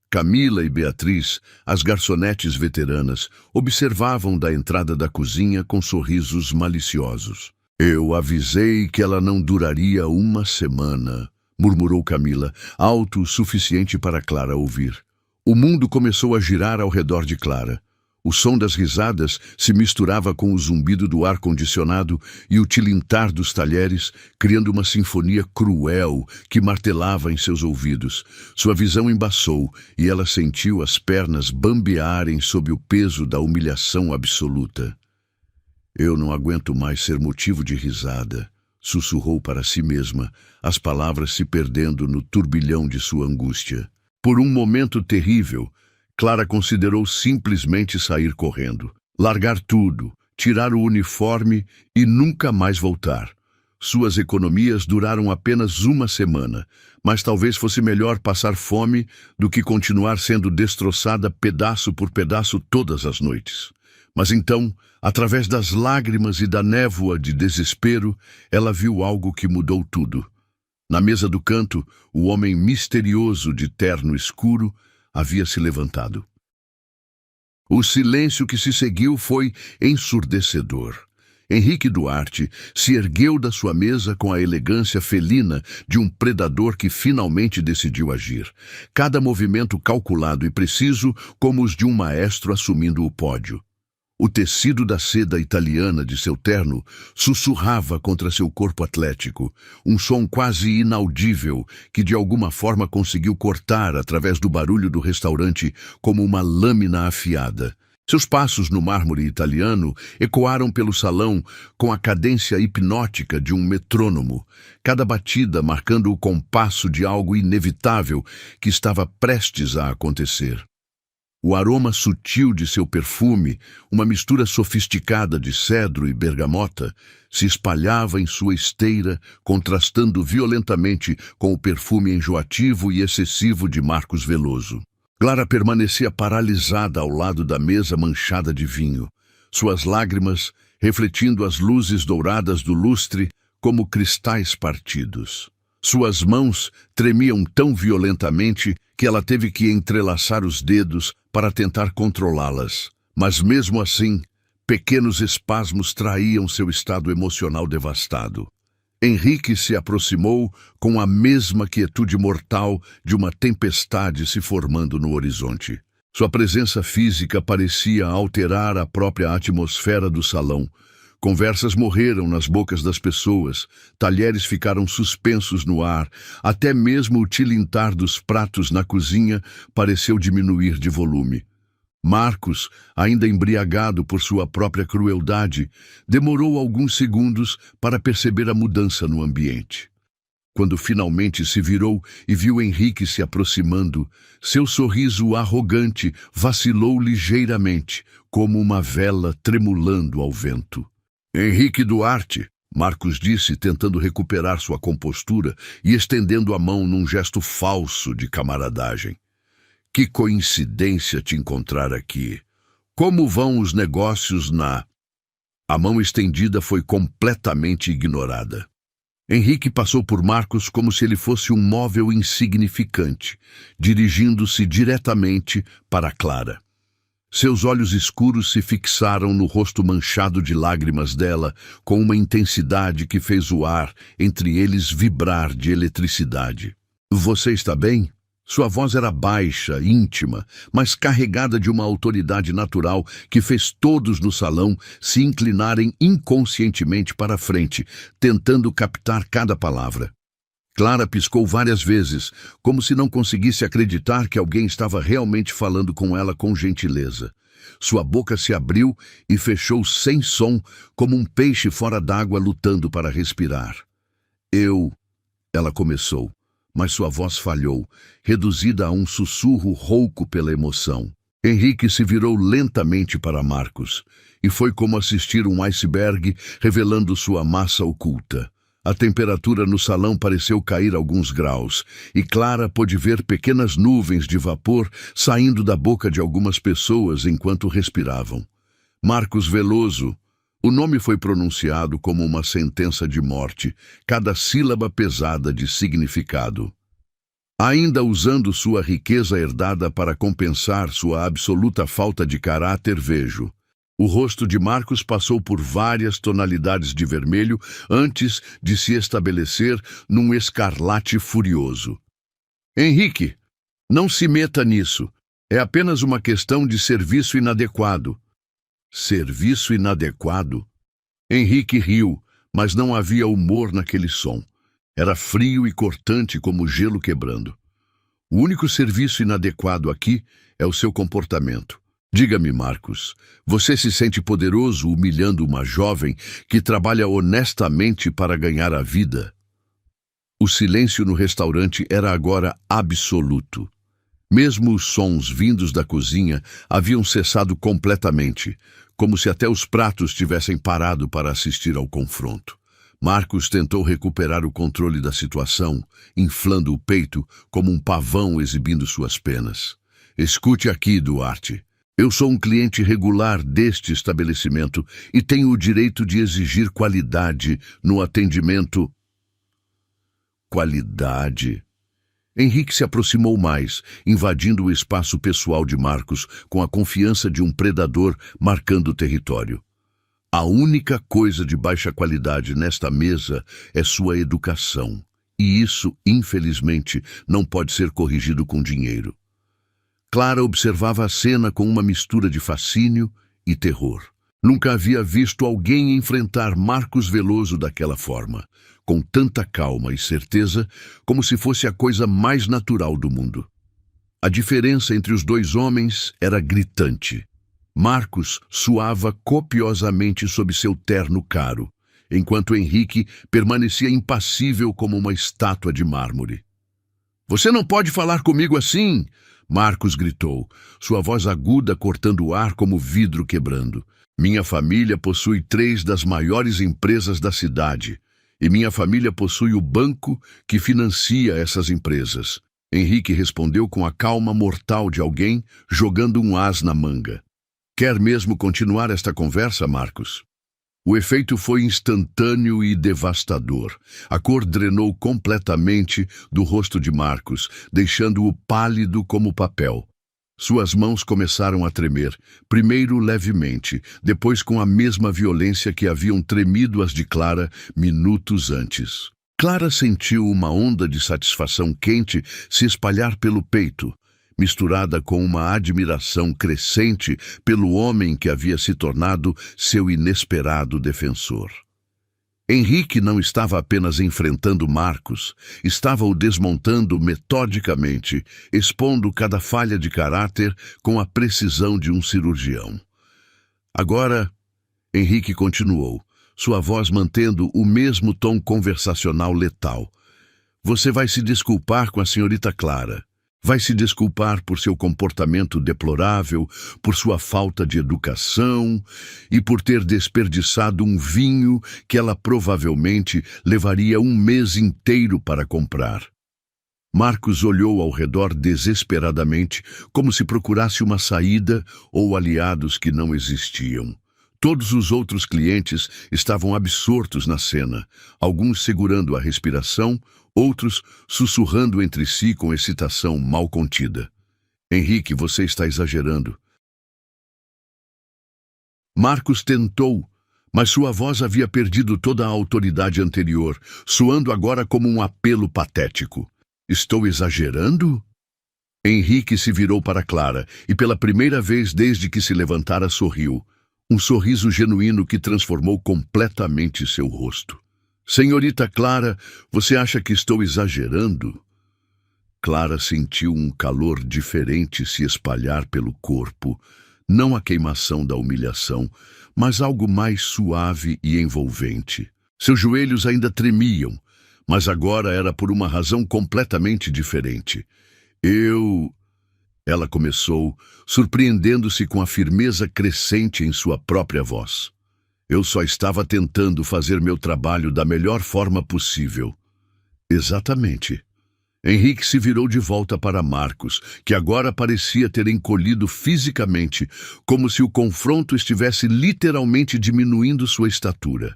Camila e Beatriz, as garçonetes veteranas, observavam da entrada da cozinha com sorrisos maliciosos. "Eu avisei que ela não duraria uma semana", murmurou Camila, alto o suficiente para Clara ouvir. O mundo começou a girar ao redor de Clara. O som das risadas se misturava com o zumbido do ar-condicionado e o tilintar dos talheres, criando uma sinfonia cruel que martelava em seus ouvidos. Sua visão embaçou e ela sentiu as pernas bambearem sob o peso da humilhação absoluta. "Eu não aguento mais ser motivo de risada", sussurrou para si mesma, as palavras se perdendo no turbilhão de sua angústia. Por um momento terrível, Clara considerou simplesmente sair correndo, largar tudo, tirar o uniforme e nunca mais voltar. Suas economias duraram apenas uma semana, mas talvez fosse melhor passar fome do que continuar sendo destroçada pedaço por pedaço todas as noites. Mas então, através das lágrimas e da névoa de desespero, ela viu algo que mudou tudo. Na mesa do canto, o homem misterioso de terno escuro havia se levantado. O silêncio que se seguiu foi ensurdecedor. Henrique Duarte se ergueu da sua mesa com a elegância felina de um predador que finalmente decidiu agir. Cada movimento calculado e preciso, como os de um maestro assumindo o pódio. O tecido da seda italiana de seu terno sussurrava contra seu corpo atlético, um som quase inaudível que de alguma forma conseguiu cortar através do barulho do restaurante como uma lâmina afiada. Seus passos no mármore italiano ecoaram pelo salão com a cadência hipnótica de um metrônomo, cada batida marcando o compasso de algo inevitável que estava prestes a acontecer. O aroma sutil de seu perfume, uma mistura sofisticada de cedro e bergamota, se espalhava em sua esteira, contrastando violentamente com o perfume enjoativo e excessivo de Marcos Veloso. Clara permanecia paralisada ao lado da mesa manchada de vinho, suas lágrimas refletindo as luzes douradas do lustre como cristais partidos. Suas mãos tremiam tão violentamente que ela teve que entrelaçar os dedos para tentar controlá-las. Mas mesmo assim, pequenos espasmos traíam seu estado emocional devastado. Henrique se aproximou com a mesma quietude mortal de uma tempestade se formando no horizonte. Sua presença física parecia alterar a própria atmosfera do salão. Conversas morreram nas bocas das pessoas, talheres ficaram suspensos no ar, até mesmo o tilintar dos pratos na cozinha pareceu diminuir de volume. Marcos, ainda embriagado por sua própria crueldade, demorou alguns segundos para perceber a mudança no ambiente. Quando finalmente se virou e viu Henrique se aproximando, seu sorriso arrogante vacilou ligeiramente, como uma vela tremulando ao vento. "Henrique Duarte", Marcos disse, tentando recuperar sua compostura e estendendo a mão num gesto falso de camaradagem. "Que coincidência te encontrar aqui. Como vão os negócios na..." A mão estendida foi completamente ignorada. Henrique passou por Marcos como se ele fosse um móvel insignificante, dirigindo-se diretamente para Clara. Seus olhos escuros se fixaram no rosto manchado de lágrimas dela com uma intensidade que fez o ar entre eles vibrar de eletricidade. "Você está bem?" Sua voz era baixa, íntima, mas carregada de uma autoridade natural que fez todos no salão se inclinarem inconscientemente para a frente, tentando captar cada palavra. Clara piscou várias vezes, como se não conseguisse acreditar que alguém estava realmente falando com ela com gentileza. Sua boca se abriu e fechou sem som, como um peixe fora d'água lutando para respirar. Ela começou, mas sua voz falhou, reduzida a um sussurro rouco pela emoção. Henrique se virou lentamente para Marcos, e foi como assistir um iceberg revelando sua massa oculta. A temperatura no salão pareceu cair alguns graus, e Clara pôde ver pequenas nuvens de vapor saindo da boca de algumas pessoas enquanto respiravam. Marcos Veloso. O nome foi pronunciado como uma sentença de morte, cada sílaba pesada de significado. Ainda usando sua riqueza herdada para compensar sua absoluta falta de caráter, vejo. O rosto de Marcos passou por várias tonalidades de vermelho antes de se estabelecer num escarlate furioso. "Henrique, não se meta nisso. É apenas uma questão de serviço inadequado." Serviço inadequado? Henrique riu, mas não havia humor naquele som. Era frio e cortante como gelo quebrando. "O único serviço inadequado aqui é o seu comportamento. Diga-me, Marcos, você se sente poderoso humilhando uma jovem que trabalha honestamente para ganhar a vida?" O silêncio no restaurante era agora absoluto. Mesmo os sons vindos da cozinha haviam cessado completamente, como se até os pratos tivessem parado para assistir ao confronto. Marcos tentou recuperar o controle da situação, inflando o peito como um pavão exibindo suas penas. "Escute aqui, Duarte. Eu sou um cliente regular deste estabelecimento e tenho o direito de exigir qualidade no atendimento." Qualidade? Henrique se aproximou mais, invadindo o espaço pessoal de Marcos com a confiança de um predador marcando o território. "A única coisa de baixa qualidade nesta mesa é sua educação, e isso, infelizmente, não pode ser corrigido com dinheiro." Clara observava a cena com uma mistura de fascínio e terror. Nunca havia visto alguém enfrentar Marcos Veloso daquela forma, com tanta calma e certeza, como se fosse a coisa mais natural do mundo. A diferença entre os dois homens era gritante. Marcos suava copiosamente sob seu terno caro, enquanto Henrique permanecia impassível como uma estátua de mármore. "Você não pode falar comigo assim!" Marcos gritou, sua voz aguda cortando o ar como vidro quebrando. "Minha família possui 3 das maiores empresas da cidade, e minha família possui o banco que financia essas empresas." Henrique respondeu com a calma mortal de alguém jogando um as na manga. "Quer mesmo continuar esta conversa, Marcos?" O efeito foi instantâneo e devastador. A cor drenou completamente do rosto de Marcos, deixando-o pálido como papel. Suas mãos começaram a tremer, primeiro levemente, depois com a mesma violência que haviam tremido as de Clara minutos antes. Clara sentiu uma onda de satisfação quente se espalhar pelo peito, misturada com uma admiração crescente pelo homem que havia se tornado seu inesperado defensor. Henrique não estava apenas enfrentando Marcos, estava o desmontando metodicamente, expondo cada falha de caráter com a precisão de um cirurgião. "Agora," Henrique continuou, sua voz mantendo o mesmo tom conversacional letal, "você vai se desculpar com a senhorita Clara. Vai se desculpar por seu comportamento deplorável, por sua falta de educação e por ter desperdiçado um vinho que ela provavelmente levaria um mês inteiro para comprar." Marcos olhou ao redor desesperadamente, como se procurasse uma saída ou aliados que não existiam. Todos os outros clientes estavam absortos na cena, alguns segurando a respiração, outros sussurrando entre si com excitação mal contida. Henrique, você está exagerando. Marcos tentou, mas sua voz havia perdido toda a autoridade anterior, soando agora como um apelo patético. Estou exagerando? Henrique se virou para Clara e pela primeira vez desde que se levantara sorriu. Um sorriso genuíno que transformou completamente seu rosto. Senhorita Clara, você acha que estou exagerando? Clara sentiu um calor diferente se espalhar pelo corpo, não a queimação da humilhação, mas algo mais suave e envolvente. Seus joelhos ainda tremiam, mas agora era por uma razão completamente diferente. Ela começou, surpreendendo-se com a firmeza crescente em sua própria voz. Eu só estava tentando fazer meu trabalho da melhor forma possível. Exatamente. Henrique se virou de volta para Marcos, que agora parecia ter encolhido fisicamente, como se o confronto estivesse literalmente diminuindo sua estatura.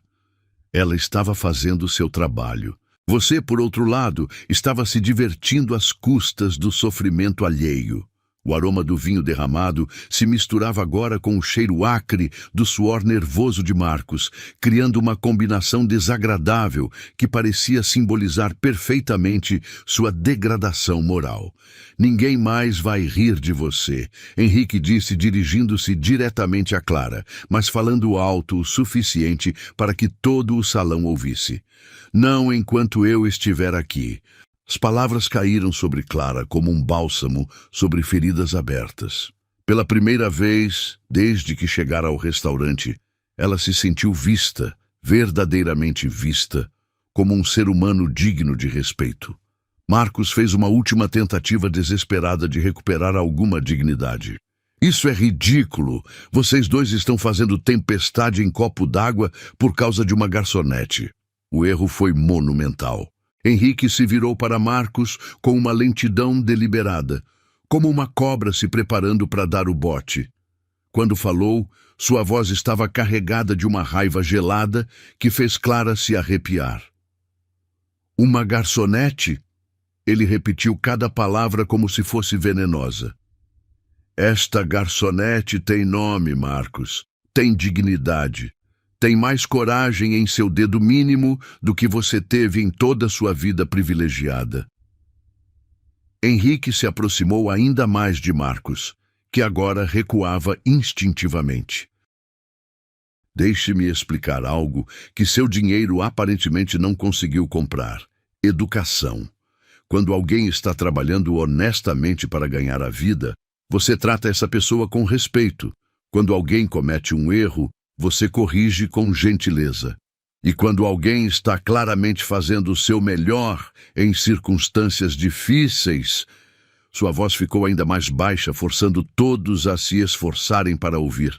Ela estava fazendo seu trabalho. Você, por outro lado, estava se divertindo às custas do sofrimento alheio. O aroma do vinho derramado se misturava agora com o cheiro acre do suor nervoso de Marcos, criando uma combinação desagradável que parecia simbolizar perfeitamente sua degradação moral. Ninguém mais vai rir de você, Henrique disse dirigindo-se diretamente a Clara, mas falando alto o suficiente para que todo o salão ouvisse. Não enquanto eu estiver aqui. As palavras caíram sobre Clara como um bálsamo sobre feridas abertas. Pela primeira vez, desde que chegara ao restaurante, ela se sentiu vista, verdadeiramente vista, como um ser humano digno de respeito. Marcos fez uma última tentativa desesperada de recuperar alguma dignidade. Isso é ridículo! Vocês dois estão fazendo tempestade em copo d'água por causa de uma garçonete. O erro foi monumental. Henrique se virou para Marcos com uma lentidão deliberada, como uma cobra se preparando para dar o bote. Quando falou, sua voz estava carregada de uma raiva gelada que fez Clara se arrepiar. Uma garçonete? Ele repetiu cada palavra como se fosse venenosa. Esta garçonete tem nome, Marcos. Tem dignidade. Tem mais coragem em seu dedo mínimo do que você teve em toda a sua vida privilegiada. Henrique se aproximou ainda mais de Marcos, que agora recuava instintivamente. Deixe-me explicar algo que seu dinheiro aparentemente não conseguiu comprar. Educação. Quando alguém está trabalhando honestamente para ganhar a vida, você trata essa pessoa com respeito. Quando alguém comete um erro, você corrige com gentileza. E quando alguém está claramente fazendo o seu melhor em circunstâncias difíceis, sua voz ficou ainda mais baixa, forçando todos a se esforçarem para ouvir.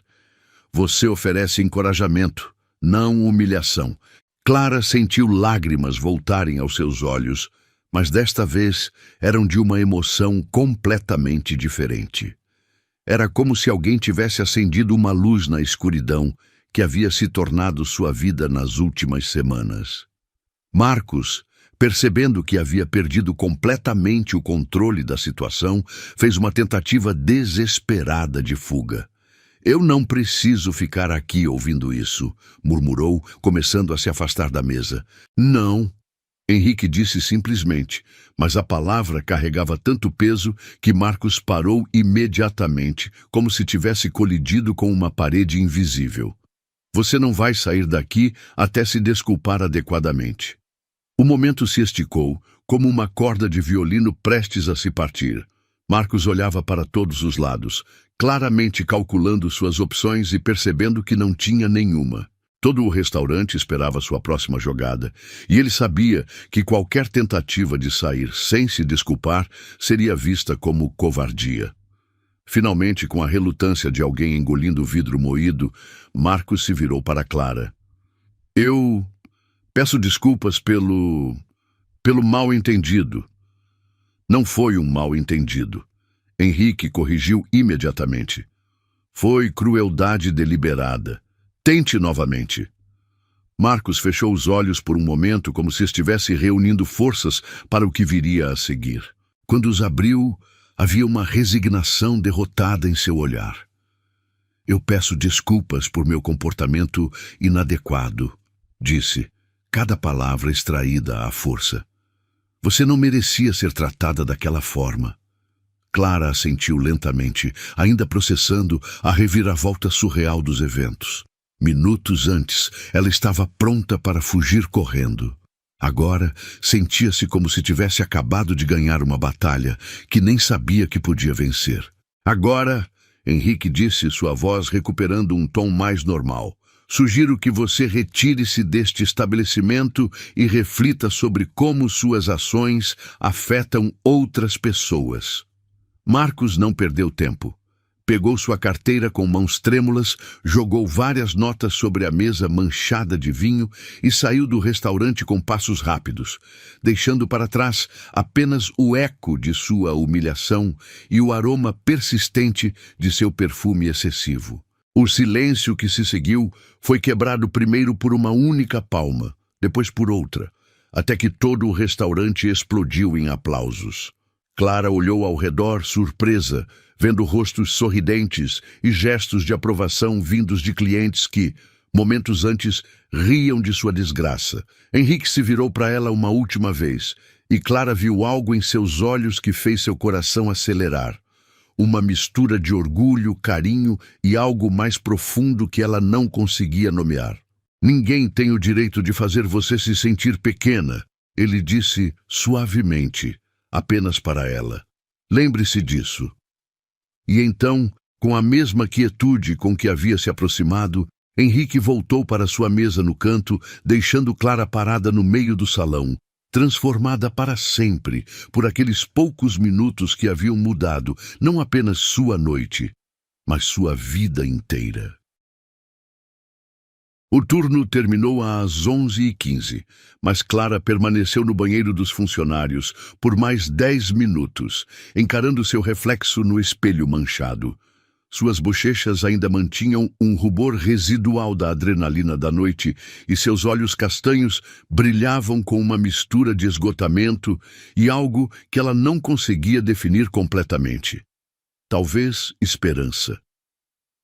Você oferece encorajamento, não humilhação. Clara sentiu lágrimas voltarem aos seus olhos, mas desta vez eram de uma emoção completamente diferente. Era como se alguém tivesse acendido uma luz na escuridão que havia se tornado sua vida nas últimas semanas. Marcos, percebendo que havia perdido completamente o controle da situação, fez uma tentativa desesperada de fuga. Eu não preciso ficar aqui ouvindo isso, murmurou, começando a se afastar da mesa. Não, Henrique disse simplesmente, mas a palavra carregava tanto peso que Marcos parou imediatamente, como se tivesse colidido com uma parede invisível. Você não vai sair daqui até se desculpar adequadamente. O momento se esticou, como uma corda de violino prestes a se partir. Marcos olhava para todos os lados, claramente calculando suas opções e percebendo que não tinha nenhuma. Todo o restaurante esperava sua próxima jogada, e ele sabia que qualquer tentativa de sair sem se desculpar seria vista como covardia. Finalmente, com a relutância de alguém engolindo vidro moído, Marcos se virou para Clara. Eu peço desculpas pelo mal-entendido. Não foi um mal-entendido. Henrique corrigiu imediatamente. Foi crueldade deliberada. Tente novamente. Marcos fechou os olhos por um momento, como se estivesse reunindo forças para o que viria a seguir. Quando os abriu, havia uma resignação derrotada em seu olhar. Eu peço desculpas por meu comportamento inadequado, disse, cada palavra extraída à força. Você não merecia ser tratada daquela forma. Clara assentiu lentamente, ainda processando a reviravolta surreal dos eventos. Minutos antes, ela estava pronta para fugir correndo. Agora, sentia-se como se tivesse acabado de ganhar uma batalha que nem sabia que podia vencer. Agora, Henrique disse, sua voz recuperando um tom mais normal. Sugiro que você retire-se deste estabelecimento e reflita sobre como suas ações afetam outras pessoas. Marcos não perdeu tempo. Pegou sua carteira com mãos trêmulas, jogou várias notas sobre a mesa manchada de vinho e saiu do restaurante com passos rápidos, deixando para trás apenas o eco de sua humilhação e o aroma persistente de seu perfume excessivo. O silêncio que se seguiu foi quebrado primeiro por uma única palma, depois por outra, até que todo o restaurante explodiu em aplausos. Clara olhou ao redor, surpresa, vendo rostos sorridentes e gestos de aprovação vindos de clientes que, momentos antes, riam de sua desgraça. Henrique se virou para ela uma última vez, e Clara viu algo em seus olhos que fez seu coração acelerar. Uma mistura de orgulho, carinho e algo mais profundo que ela não conseguia nomear. Ninguém tem o direito de fazer você se sentir pequena, ele disse suavemente, apenas para ela. Lembre-se disso. E então, com a mesma quietude com que havia se aproximado, Henrique voltou para sua mesa no canto, deixando Clara parada no meio do salão, transformada para sempre por aqueles poucos minutos que haviam mudado não apenas sua noite, mas sua vida inteira. O turno terminou às 11h15, mas Clara permaneceu no banheiro dos funcionários por mais 10 minutos, encarando seu reflexo no espelho manchado. Suas bochechas ainda mantinham um rubor residual da adrenalina da noite e seus olhos castanhos brilhavam com uma mistura de esgotamento e algo que ela não conseguia definir completamente. Talvez esperança.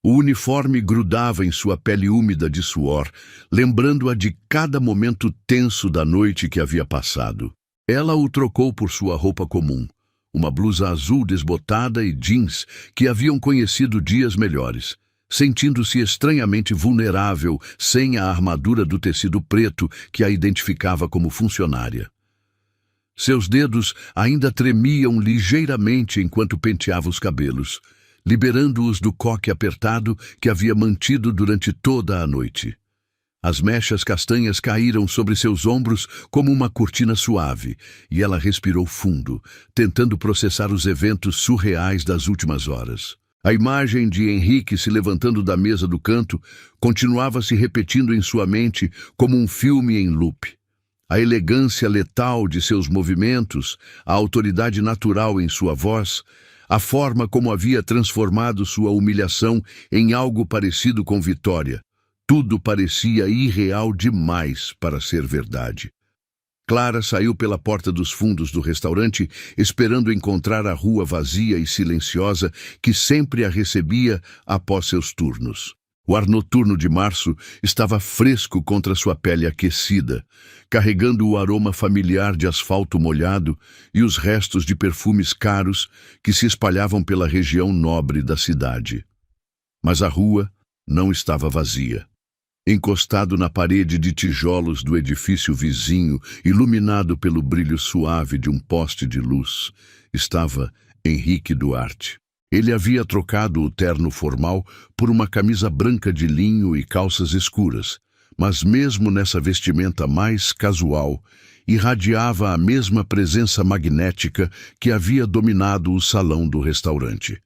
O uniforme grudava em sua pele úmida de suor, lembrando-a de cada momento tenso da noite que havia passado. Ela o trocou por sua roupa comum, uma blusa azul desbotada e jeans que haviam conhecido dias melhores, sentindo-se estranhamente vulnerável sem a armadura do tecido preto que a identificava como funcionária. Seus dedos ainda tremiam ligeiramente enquanto penteava os cabelos, liberando-os do coque apertado que havia mantido durante toda a noite. As mechas castanhas caíram sobre seus ombros como uma cortina suave, e ela respirou fundo, tentando processar os eventos surreais das últimas horas. A imagem de Henrique se levantando da mesa do canto continuava se repetindo em sua mente como um filme em loop. A elegância letal de seus movimentos, a autoridade natural em sua voz, a forma como havia transformado sua humilhação em algo parecido com vitória. Tudo parecia irreal demais para ser verdade. Clara saiu pela porta dos fundos do restaurante, esperando encontrar a rua vazia e silenciosa que sempre a recebia após seus turnos. O ar noturno de março estava fresco contra sua pele aquecida, carregando o aroma familiar de asfalto molhado e os restos de perfumes caros que se espalhavam pela região nobre da cidade. Mas a rua não estava vazia. Encostado na parede de tijolos do edifício vizinho, iluminado pelo brilho suave de um poste de luz, estava Henrique Duarte. Ele havia trocado o terno formal por uma camisa branca de linho e calças escuras, mas mesmo nessa vestimenta mais casual, irradiava a mesma presença magnética que havia dominado o salão do restaurante.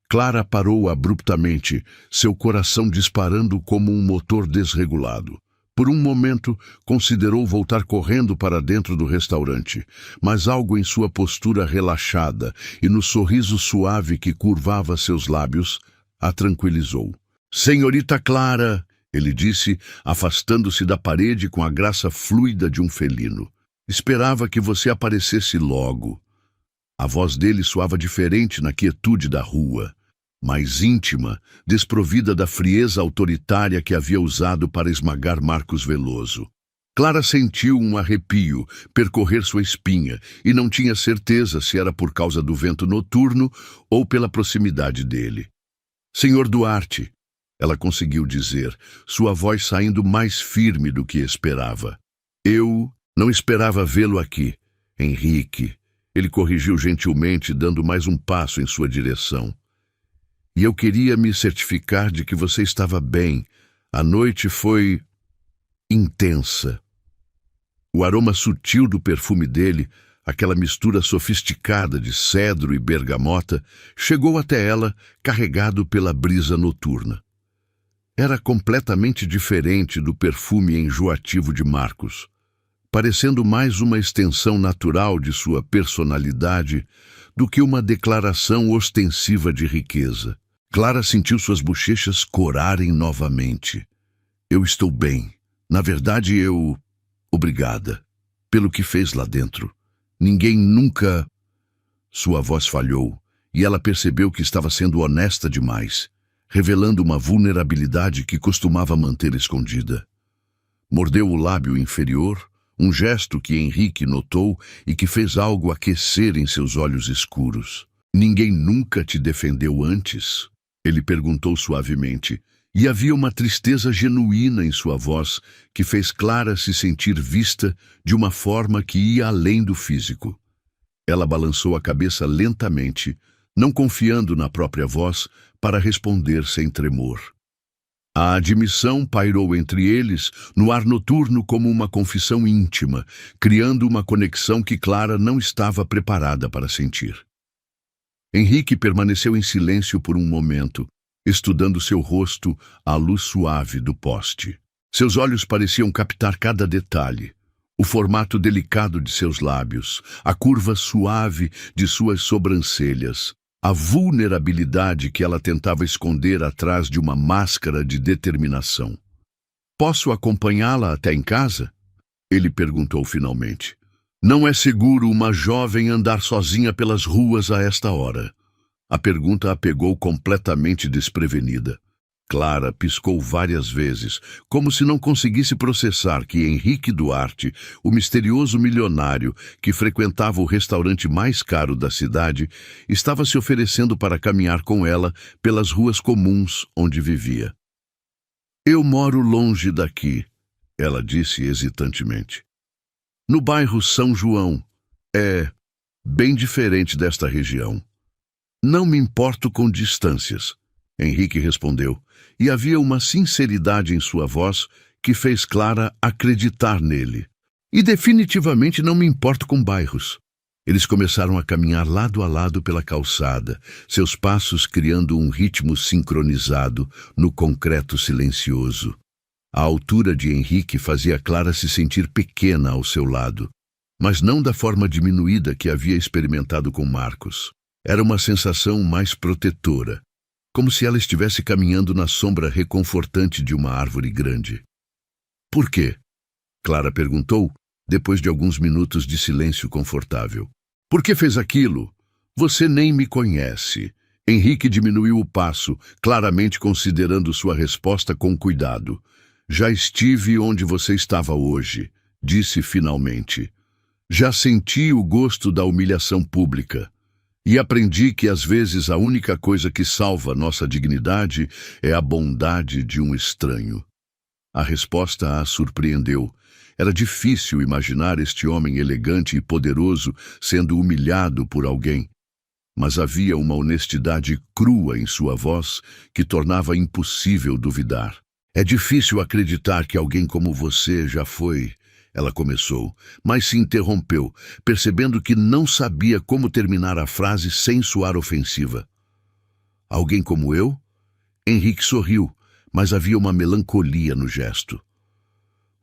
Clara parou abruptamente, seu coração disparando como um motor desregulado. Por um momento, considerou voltar correndo para dentro do restaurante, mas algo em sua postura relaxada e no sorriso suave que curvava seus lábios a tranquilizou. Senhorita Clara, ele disse, afastando-se da parede com a graça fluida de um felino. Esperava que você aparecesse logo. A voz dele soava diferente na quietude da rua, mais íntima, desprovida da frieza autoritária que havia usado para esmagar Marcos Veloso. Clara sentiu um arrepio percorrer sua espinha e não tinha certeza se era por causa do vento noturno ou pela proximidade dele. Senhor Duarte, ela conseguiu dizer, sua voz saindo mais firme do que esperava. Eu não esperava vê-lo aqui, Henrique. Ele corrigiu gentilmente, dando mais um passo em sua direção. E eu queria me certificar de que você estava bem. A noite foi intensa. O aroma sutil do perfume dele, aquela mistura sofisticada de cedro e bergamota, chegou até ela, carregado pela brisa noturna. Era completamente diferente do perfume enjoativo de Marcos, parecendo mais uma extensão natural de sua personalidade do que uma declaração ostensiva de riqueza. Clara sentiu suas bochechas corarem novamente. Eu estou bem. Na verdade, Obrigada pelo que fez lá dentro. Ninguém nunca... Sua voz falhou, e ela percebeu que estava sendo honesta demais, revelando uma vulnerabilidade que costumava manter escondida. Mordeu o lábio inferior, um gesto que Henrique notou e que fez algo aquecer em seus olhos escuros. Ninguém nunca te defendeu antes? Ele perguntou suavemente, e havia uma tristeza genuína em sua voz que fez Clara se sentir vista de uma forma que ia além do físico. Ela balançou a cabeça lentamente, não confiando na própria voz, para responder sem tremor. A admissão pairou entre eles, no ar noturno como uma confissão íntima, criando uma conexão que Clara não estava preparada para sentir. Henrique permaneceu em silêncio por um momento, estudando seu rosto à luz suave do poste. Seus olhos pareciam captar cada detalhe, o formato delicado de seus lábios, a curva suave de suas sobrancelhas, a vulnerabilidade que ela tentava esconder atrás de uma máscara de determinação. Posso acompanhá-la até em casa? Ele perguntou finalmente. Não é seguro uma jovem andar sozinha pelas ruas a esta hora. A pergunta a pegou completamente desprevenida. Clara piscou várias vezes, como se não conseguisse processar que Henrique Duarte, o misterioso milionário que frequentava o restaurante mais caro da cidade, estava se oferecendo para caminhar com ela pelas ruas comuns onde vivia. Eu moro longe daqui, ela disse hesitantemente. No bairro São João. É bem diferente desta região. Não me importo com distâncias, Henrique respondeu, e havia uma sinceridade em sua voz que fez Clara acreditar nele. E definitivamente não me importo com bairros. Eles começaram a caminhar lado a lado pela calçada, seus passos criando um ritmo sincronizado no concreto silencioso. A altura de Henrique fazia Clara se sentir pequena ao seu lado, mas não da forma diminuída que havia experimentado com Marcos. Era uma sensação mais protetora, como se ela estivesse caminhando na sombra reconfortante de uma árvore grande. Por quê? Clara perguntou, depois de alguns minutos de silêncio confortável. Por que fez aquilo? Você nem me conhece. Henrique diminuiu o passo, claramente considerando sua resposta com cuidado. Já estive onde você estava hoje, disse finalmente. Já senti o gosto da humilhação pública. E aprendi que às vezes a única coisa que salva nossa dignidade é a bondade de um estranho. A resposta a surpreendeu. Era difícil imaginar este homem elegante e poderoso sendo humilhado por alguém. Mas havia uma honestidade crua em sua voz que tornava impossível duvidar. É difícil acreditar que alguém como você já foi... Ela começou, mas se interrompeu, percebendo que não sabia como terminar a frase sem soar ofensiva. Alguém como eu? Henrique sorriu, mas havia uma melancolia no gesto.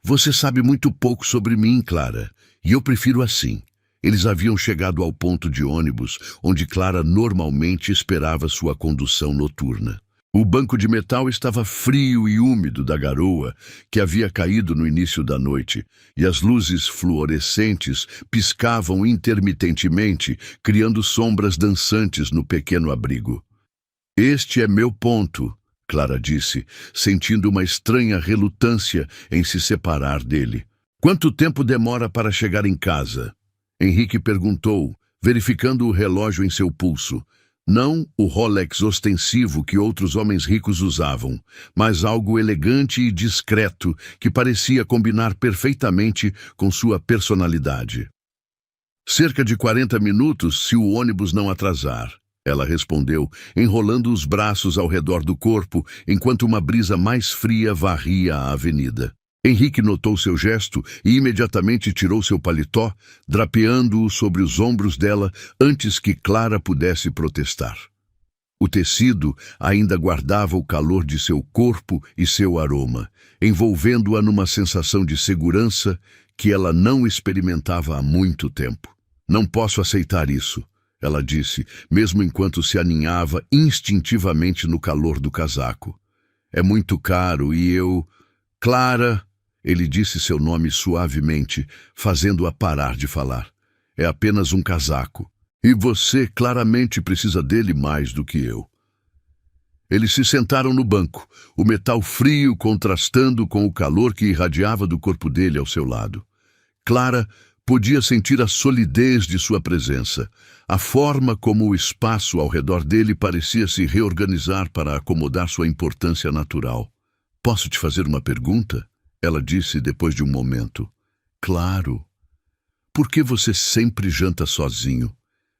Você sabe muito pouco sobre mim, Clara, e eu prefiro assim. Eles haviam chegado ao ponto de ônibus, onde Clara normalmente esperava sua condução noturna. O banco de metal estava frio e úmido da garoa que havia caído no início da noite, e as luzes fluorescentes piscavam intermitentemente, criando sombras dançantes no pequeno abrigo. "Este é meu ponto", Clara disse, sentindo uma estranha relutância em se separar dele. "Quanto tempo demora para chegar em casa?" Henrique perguntou, verificando o relógio em seu pulso. Não o Rolex ostensivo que outros homens ricos usavam, mas algo elegante e discreto que parecia combinar perfeitamente com sua personalidade. "Cerca de 40 minutos se o ônibus não atrasar", ela respondeu, enrolando os braços ao redor do corpo enquanto uma brisa mais fria varria a avenida. Henrique notou seu gesto e imediatamente tirou seu paletó, drapeando-o sobre os ombros dela antes que Clara pudesse protestar. O tecido ainda guardava o calor de seu corpo e seu aroma, envolvendo-a numa sensação de segurança que ela não experimentava há muito tempo. "Não posso aceitar isso", ela disse, mesmo enquanto se aninhava instintivamente no calor do casaco. "É muito caro e eu... Clara..." Ele disse seu nome suavemente, fazendo-a parar de falar. "É apenas um casaco. E você claramente precisa dele mais do que eu." Eles se sentaram no banco, o metal frio contrastando com o calor que irradiava do corpo dele ao seu lado. Clara podia sentir a solidez de sua presença, a forma como o espaço ao redor dele parecia se reorganizar para acomodar sua importância natural. "Posso te fazer uma pergunta?" ela disse depois de um momento. "Claro. Por que você sempre janta sozinho?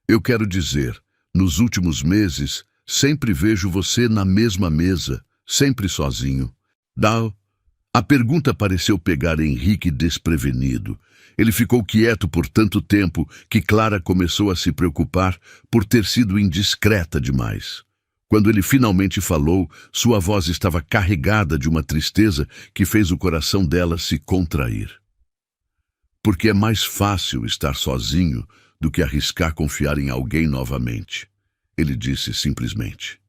Eu quero dizer, nos últimos meses, sempre vejo você na mesma mesa, sempre sozinho." A pergunta pareceu pegar Henrique desprevenido. Ele ficou quieto por tanto tempo que Clara começou a se preocupar por ter sido indiscreta demais. Quando ele finalmente falou, sua voz estava carregada de uma tristeza que fez o coração dela se contrair. "Porque é mais fácil estar sozinho do que arriscar confiar em alguém novamente", ele disse simplesmente.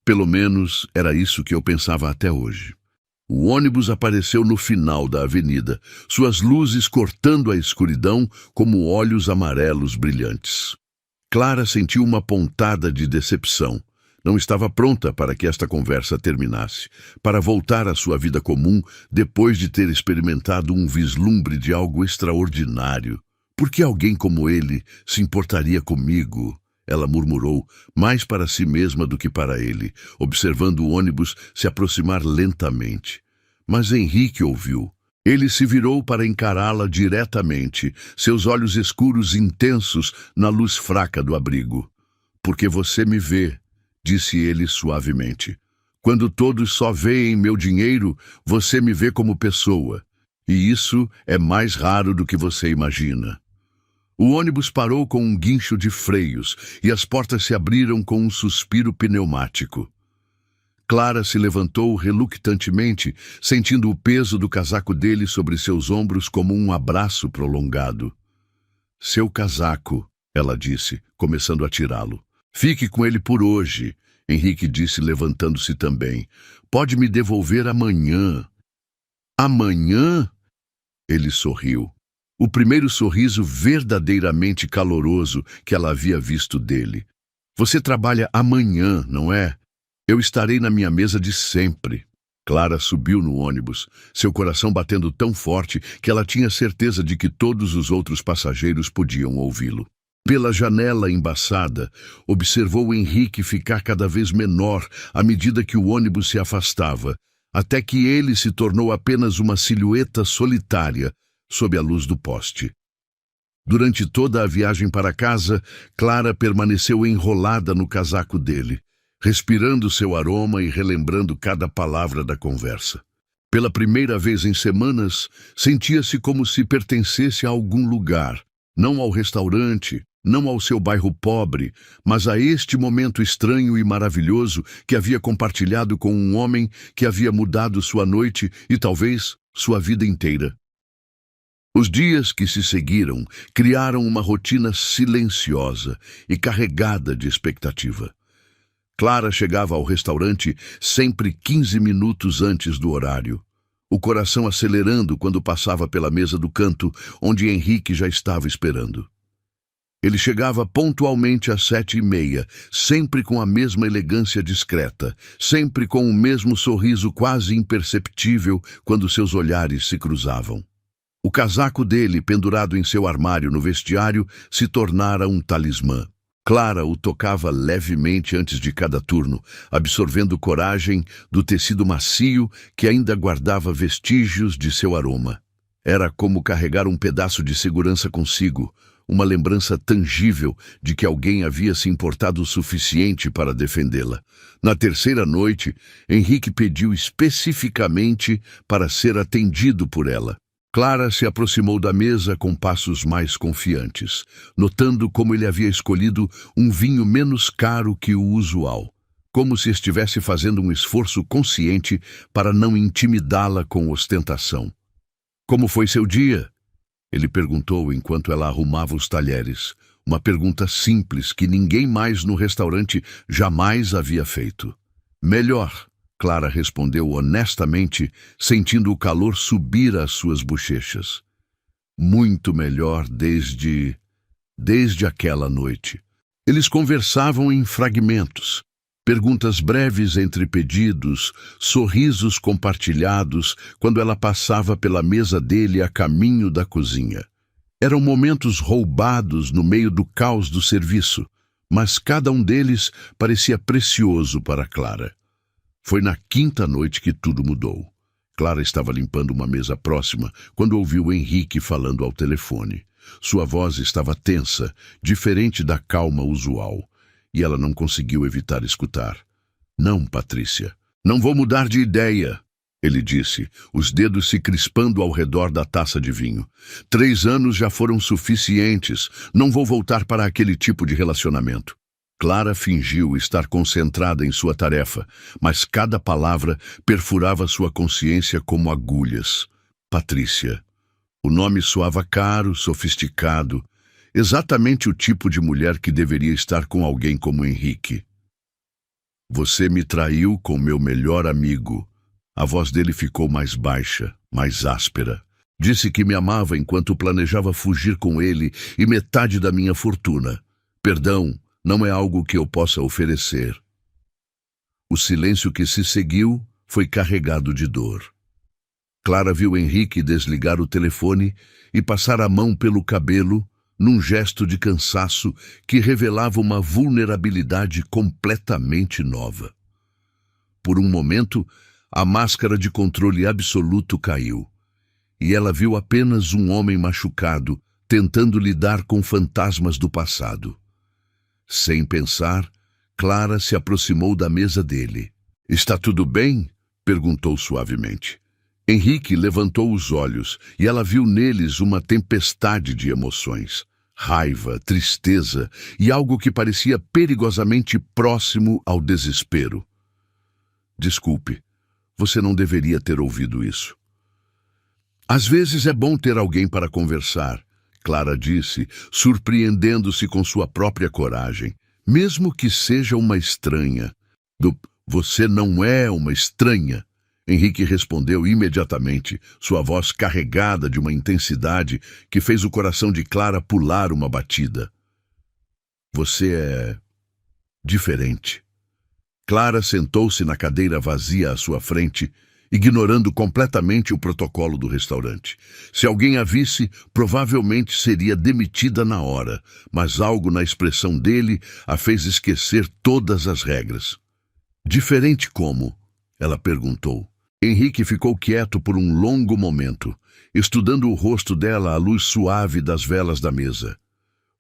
"Pelo menos era isso que eu pensava até hoje." O ônibus apareceu no final da avenida, suas luzes cortando a escuridão como olhos amarelos brilhantes. Clara sentiu uma pontada de decepção. Não estava pronta para que esta conversa terminasse, para voltar à sua vida comum depois de ter experimentado um vislumbre de algo extraordinário. "Por que alguém como ele se importaria comigo?" ela murmurou, mais para si mesma do que para ele, observando o ônibus se aproximar lentamente. Mas Henrique ouviu. Ele se virou para encará-la diretamente, seus olhos escuros intensos na luz fraca do abrigo. "Porque você me vê", disse ele suavemente. "Quando todos só veem meu dinheiro, você me vê como pessoa. E isso é mais raro do que você imagina." O ônibus parou com um guincho de freios e as portas se abriram com um suspiro pneumático. Clara se levantou relutantemente, sentindo o peso do casaco dele sobre seus ombros como um abraço prolongado. "Seu casaco", ela disse, começando a tirá-lo. "Fique com ele por hoje", Henrique disse, levantando-se também. "Pode me devolver amanhã." "Amanhã?" Ele sorriu. O primeiro sorriso verdadeiramente caloroso que ela havia visto dele. "Você trabalha amanhã, não é? Eu estarei na minha mesa de sempre." Clara subiu no ônibus, seu coração batendo tão forte que ela tinha certeza de que todos os outros passageiros podiam ouvi-lo. Pela janela embaçada, observou Henrique ficar cada vez menor à medida que o ônibus se afastava, até que ele se tornou apenas uma silhueta solitária sob a luz do poste. Durante toda a viagem para casa, Clara permaneceu enrolada no casaco dele, respirando seu aroma e relembrando cada palavra da conversa. Pela primeira vez em semanas, sentia-se como se pertencesse a algum lugar, não ao restaurante, não ao seu bairro pobre, mas a este momento estranho e maravilhoso que havia compartilhado com um homem que havia mudado sua noite e talvez sua vida inteira. Os dias que se seguiram criaram uma rotina silenciosa e carregada de expectativa. Clara chegava ao restaurante sempre 15 minutos antes do horário, o coração acelerando quando passava pela mesa do canto, onde Henrique já estava esperando. Ele chegava pontualmente às 7h30, sempre com a mesma elegância discreta, sempre com o mesmo sorriso quase imperceptível quando seus olhares se cruzavam. O casaco dele, pendurado em seu armário no vestiário, se tornara um talismã. Clara o tocava levemente antes de cada turno, absorvendo coragem do tecido macio que ainda guardava vestígios de seu aroma. Era como carregar um pedaço de segurança consigo, uma lembrança tangível de que alguém havia se importado o suficiente para defendê-la. Na terceira noite, Henrique pediu especificamente para ser atendido por ela. Clara se aproximou da mesa com passos mais confiantes, notando como ele havia escolhido um vinho menos caro que o usual, como se estivesse fazendo um esforço consciente para não intimidá-la com ostentação. "Como foi seu dia?" ele perguntou enquanto ela arrumava os talheres, uma pergunta simples que ninguém mais no restaurante jamais havia feito. "Melhor", Clara respondeu honestamente, sentindo o calor subir às suas bochechas. "Muito melhor desde aquela noite." Eles conversavam em fragmentos, perguntas breves entre pedidos, sorrisos compartilhados quando ela passava pela mesa dele a caminho da cozinha. Eram momentos roubados no meio do caos do serviço, mas cada um deles parecia precioso para Clara. Foi na quinta noite que tudo mudou. Clara estava limpando uma mesa próxima quando ouviu Henrique falando ao telefone. Sua voz estava tensa, diferente da calma usual, e ela não conseguiu evitar escutar. "Não, Patrícia, não vou mudar de ideia", ele disse, os dedos se crispando ao redor da taça de vinho. 3 anos já foram suficientes, não vou voltar para aquele tipo de relacionamento. Clara fingiu estar concentrada em sua tarefa, mas cada palavra perfurava sua consciência como agulhas. Patrícia. O nome soava caro, sofisticado, exatamente o tipo de mulher que deveria estar com alguém como Henrique. "Você me traiu com meu melhor amigo." A voz dele ficou mais baixa, mais áspera. "Disse que me amava enquanto planejava fugir com ele e metade da minha fortuna. Perdão, não é algo que eu possa oferecer." O silêncio que se seguiu foi carregado de dor. Clara viu Henrique desligar o telefone e passar a mão pelo cabelo, num gesto de cansaço que revelava uma vulnerabilidade completamente nova. Por um momento, a máscara de controle absoluto caiu, e ela viu apenas um homem machucado, tentando lidar com fantasmas do passado. Sem pensar, Clara se aproximou da mesa dele. "Está tudo bem?" perguntou suavemente. Henrique levantou os olhos e ela viu neles uma tempestade de emoções. Raiva, tristeza e algo que parecia perigosamente próximo ao desespero. "Desculpe, você não deveria ter ouvido isso." "Às vezes é bom ter alguém para conversar", Clara disse, surpreendendo-se com sua própria coragem, "mesmo que seja uma estranha." "Você não é uma estranha", Henrique respondeu imediatamente, sua voz carregada de uma intensidade que fez o coração de Clara pular uma batida. "Você é diferente." Clara sentou-se na cadeira vazia à sua frente, ignorando completamente o protocolo do restaurante. Se alguém a visse, provavelmente seria demitida na hora, mas algo na expressão dele a fez esquecer todas as regras. "Diferente como?" ela perguntou. Henrique ficou quieto por um longo momento, estudando o rosto dela à luz suave das velas da mesa.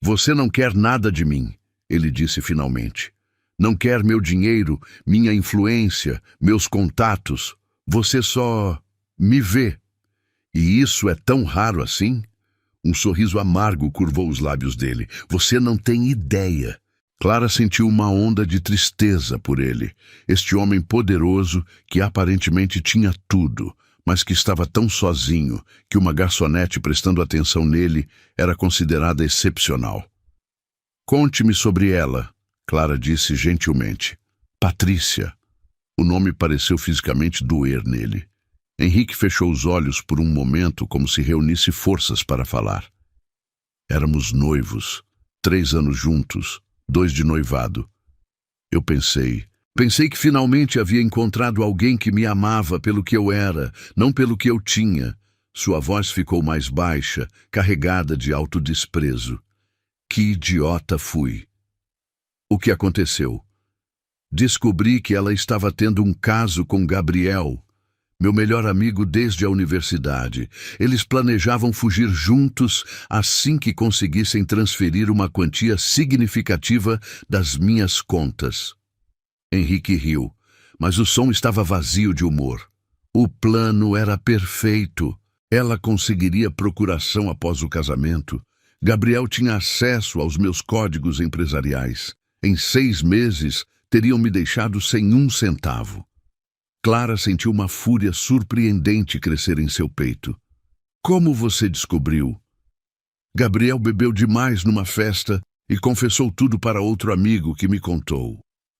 "Você não quer nada de mim", ele disse finalmente. "Não quer meu dinheiro, minha influência, meus contatos. Você só me vê. E isso é tão raro assim?" Um sorriso amargo curvou os lábios dele. "Você não tem ideia." Clara sentiu uma onda de tristeza por ele, este homem poderoso que aparentemente tinha tudo, mas que estava tão sozinho que uma garçonete prestando atenção nele era considerada excepcional. "Conte-me sobre ela", Clara disse gentilmente. Patrícia. O nome pareceu fisicamente doer nele. Henrique fechou os olhos por um momento, como se reunisse forças para falar. Éramos noivos, 3 anos juntos, 2 de noivado. Eu pensei que finalmente havia encontrado alguém que me amava pelo que eu era, não pelo que eu tinha. Sua voz ficou mais baixa, carregada de autodesprezo. Que idiota fui. O que aconteceu? Descobri que ela estava tendo um caso com Gabriel, meu melhor amigo desde a universidade. Eles planejavam fugir juntos assim que conseguissem transferir uma quantia significativa das minhas contas. Henrique riu, mas o som estava vazio de humor. O plano era perfeito. Ela conseguiria procuração após o casamento. Gabriel tinha acesso aos meus códigos empresariais. Em 6 meses, teriam me deixado sem 1 centavo. Clara sentiu uma fúria surpreendente crescer em seu peito. Como você descobriu? Gabriel bebeu demais numa festa e confessou tudo para outro amigo que me contou.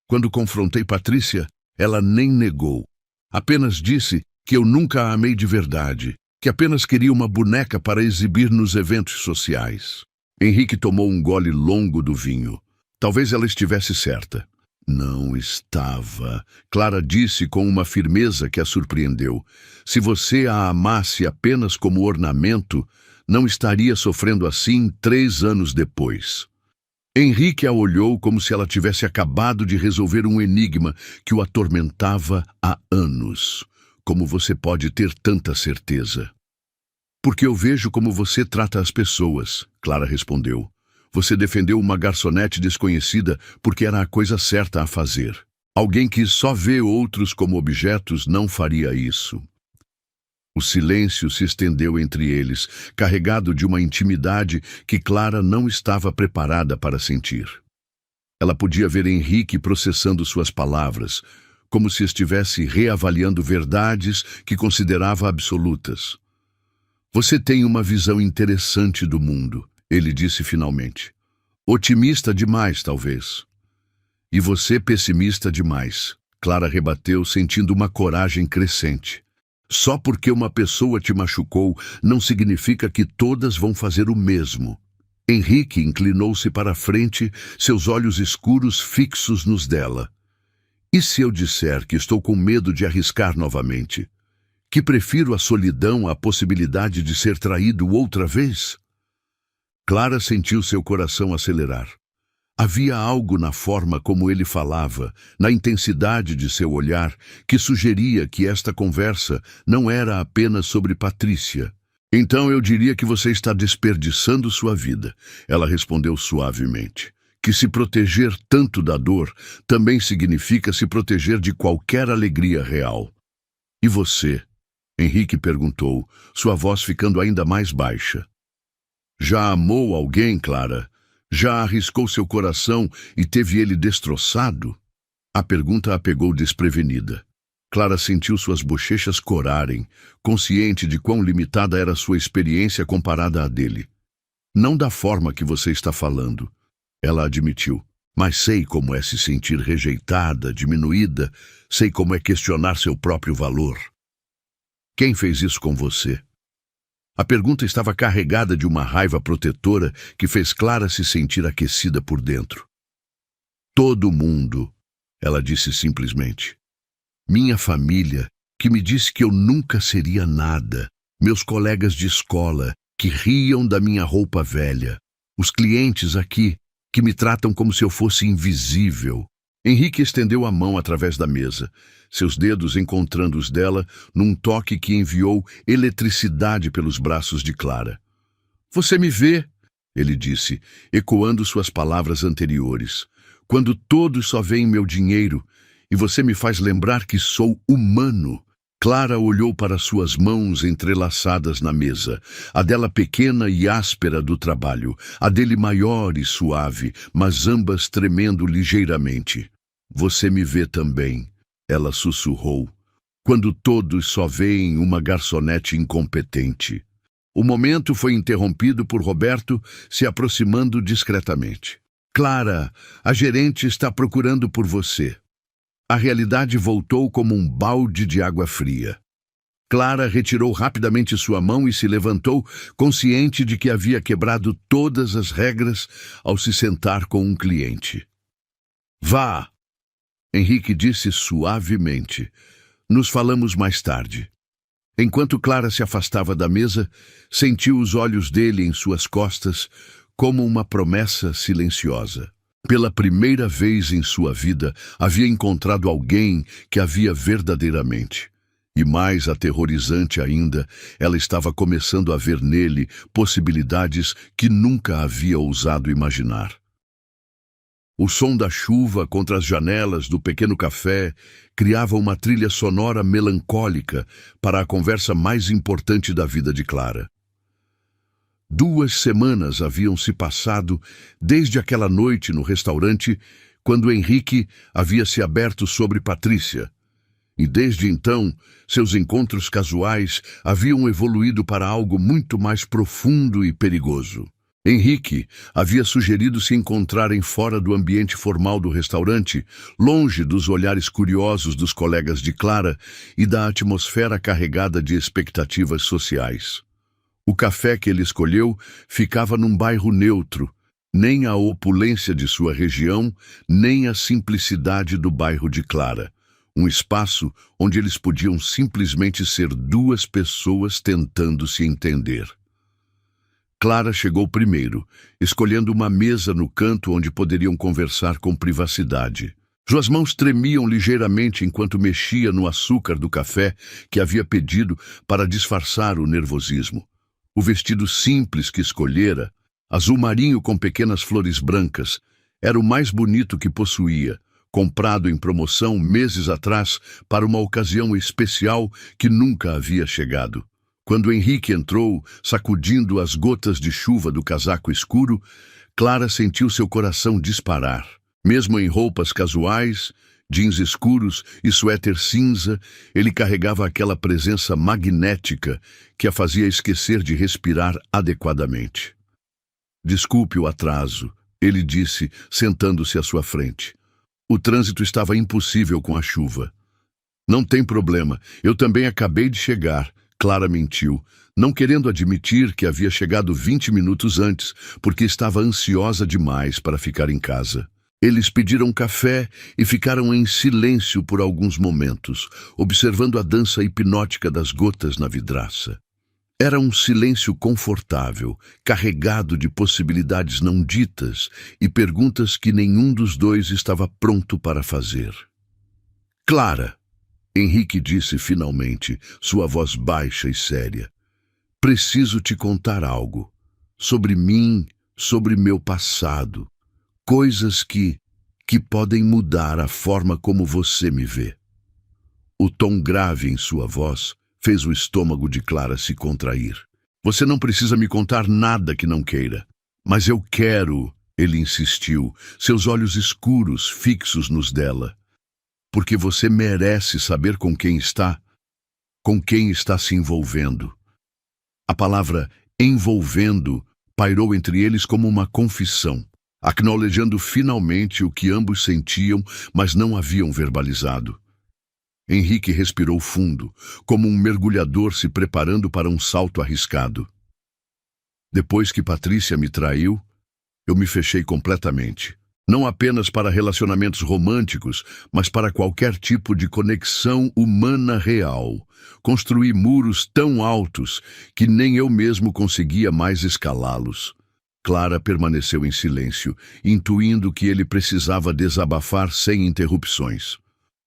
Quando confrontei Patrícia, ela nem negou. Apenas disse que eu nunca a amei de verdade, que apenas queria uma boneca para exibir nos eventos sociais. Henrique tomou um gole longo do vinho. Talvez ela estivesse certa. Não estava. Clara disse com uma firmeza que a surpreendeu. Se você a amasse apenas como ornamento, não estaria sofrendo assim 3 anos depois. Henrique a olhou como se ela tivesse acabado de resolver um enigma que o atormentava há anos. Como você pode ter tanta certeza? Porque eu vejo como você trata as pessoas, Clara respondeu. Você defendeu uma garçonete desconhecida porque era a coisa certa a fazer. Alguém que só vê outros como objetos não faria isso. O silêncio se estendeu entre eles, carregado de uma intimidade que Clara não estava preparada para sentir. Ela podia ver Henrique processando suas palavras, como se estivesse reavaliando verdades que considerava absolutas. Você tem uma visão interessante do mundo, ele disse finalmente. Otimista demais, talvez. E você pessimista demais, Clara rebateu, sentindo uma coragem crescente. Só porque uma pessoa te machucou não significa que todas vão fazer o mesmo. Henrique inclinou-se para a frente, seus olhos escuros fixos nos dela. E se eu disser que estou com medo de arriscar novamente? Que prefiro a solidão à possibilidade de ser traído outra vez? Clara sentiu seu coração acelerar. Havia algo na forma como ele falava, na intensidade de seu olhar, que sugeria que esta conversa não era apenas sobre Patrícia. Então eu diria que você está desperdiçando sua vida, ela respondeu suavemente. Que se proteger tanto da dor também significa se proteger de qualquer alegria real. E você? Henrique perguntou, sua voz ficando ainda mais baixa. Já amou alguém, Clara? Já arriscou seu coração e teve ele destroçado? A pergunta a pegou desprevenida. Clara sentiu suas bochechas corarem, consciente de quão limitada era sua experiência comparada à dele. Não da forma que você está falando, ela admitiu. Mas sei como é se sentir rejeitada, diminuída, sei como é questionar seu próprio valor. Quem fez isso com você? A pergunta estava carregada de uma raiva protetora que fez Clara se sentir aquecida por dentro. Todo mundo, ela disse simplesmente. Minha família, que me disse que eu nunca seria nada. Meus colegas de escola, que riam da minha roupa velha. Os clientes aqui, que me tratam como se eu fosse invisível. Henrique estendeu a mão através da mesa, seus dedos encontrando os dela num toque que enviou eletricidade pelos braços de Clara. Você me vê, ele disse, ecoando suas palavras anteriores, quando todos só veem meu dinheiro, e você me faz lembrar que sou humano. Clara olhou para suas mãos entrelaçadas na mesa, a dela pequena e áspera do trabalho, a dele maior e suave, mas ambas tremendo ligeiramente. Você me vê também, ela sussurrou, quando todos só veem uma garçonete incompetente. O momento foi interrompido por Roberto se aproximando discretamente. Clara, a gerente está procurando por você. A realidade voltou como um balde de água fria. Clara retirou rapidamente sua mão e se levantou, consciente de que havia quebrado todas as regras ao se sentar com um cliente. Vá, Henrique disse suavemente. Nos falamos mais tarde. Enquanto Clara se afastava da mesa, sentiu os olhos dele em suas costas como uma promessa silenciosa. Pela primeira vez em sua vida, havia encontrado alguém que a via verdadeiramente. E mais aterrorizante ainda, ela estava começando a ver nele possibilidades que nunca havia ousado imaginar. O som da chuva contra as janelas do pequeno café criava uma trilha sonora melancólica para a conversa mais importante da vida de Clara. 2 semanas haviam se passado desde aquela noite no restaurante, quando Henrique havia se aberto sobre Patrícia. E desde então, seus encontros casuais haviam evoluído para algo muito mais profundo e perigoso. Henrique havia sugerido se encontrarem fora do ambiente formal do restaurante, longe dos olhares curiosos dos colegas de Clara e da atmosfera carregada de expectativas sociais. O café que ele escolheu ficava num bairro neutro, nem a opulência de sua região, nem a simplicidade do bairro de Clara. Um espaço onde eles podiam simplesmente ser 2 pessoas tentando se entender. Clara chegou primeiro, escolhendo uma mesa no canto onde poderiam conversar com privacidade. Suas mãos tremiam ligeiramente enquanto mexia no açúcar do café que havia pedido para disfarçar o nervosismo. O vestido simples que escolhera, azul marinho com pequenas flores brancas, era o mais bonito que possuía, comprado em promoção meses atrás para uma ocasião especial que nunca havia chegado. Quando Henrique entrou, sacudindo as gotas de chuva do casaco escuro, Clara sentiu seu coração disparar. Mesmo em roupas casuais, jeans escuros e suéter cinza, ele carregava aquela presença magnética que a fazia esquecer de respirar adequadamente. Desculpe o atraso, ele disse, sentando-se à sua frente. O trânsito estava impossível com a chuva. Não tem problema, eu também acabei de chegar, Clara mentiu, não querendo admitir que havia chegado 20 minutos antes, porque estava ansiosa demais para ficar em casa. Eles pediram café e ficaram em silêncio por alguns momentos, observando a dança hipnótica das gotas na vidraça. Era um silêncio confortável, carregado de possibilidades não ditas e perguntas que nenhum dos dois estava pronto para fazer. Clara, Henrique disse finalmente, sua voz baixa e séria. Preciso te contar algo. Sobre mim, sobre meu passado. Coisas que podem mudar a forma como você me vê. O tom grave em sua voz fez o estômago de Clara se contrair. Você não precisa me contar nada que não queira. Mas eu quero, ele insistiu, seus olhos escuros fixos nos dela. Porque você merece saber com quem está se envolvendo. A palavra envolvendo pairou entre eles como uma confissão, acknowledgando finalmente o que ambos sentiam, mas não haviam verbalizado. Henrique respirou fundo, como um mergulhador se preparando para um salto arriscado. Depois que Patrícia me traiu, eu me fechei completamente. Não apenas para relacionamentos românticos, mas para qualquer tipo de conexão humana real. Construí muros tão altos que nem eu mesmo conseguia mais escalá-los. Clara permaneceu em silêncio, intuindo que ele precisava desabafar sem interrupções.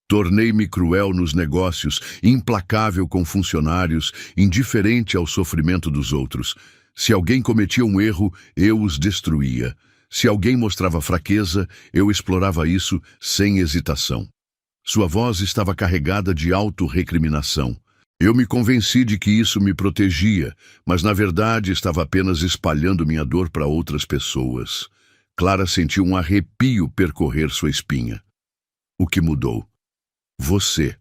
Tornei-me cruel nos negócios, implacável com funcionários, indiferente ao sofrimento dos outros. Se alguém cometia um erro, eu os destruía. Se alguém mostrava fraqueza, eu explorava isso sem hesitação. Sua voz estava carregada de autorrecriminação. Eu me convenci de que isso me protegia, mas na verdade estava apenas espalhando minha dor para outras pessoas. Clara sentiu um arrepio percorrer sua espinha. O que mudou? Você,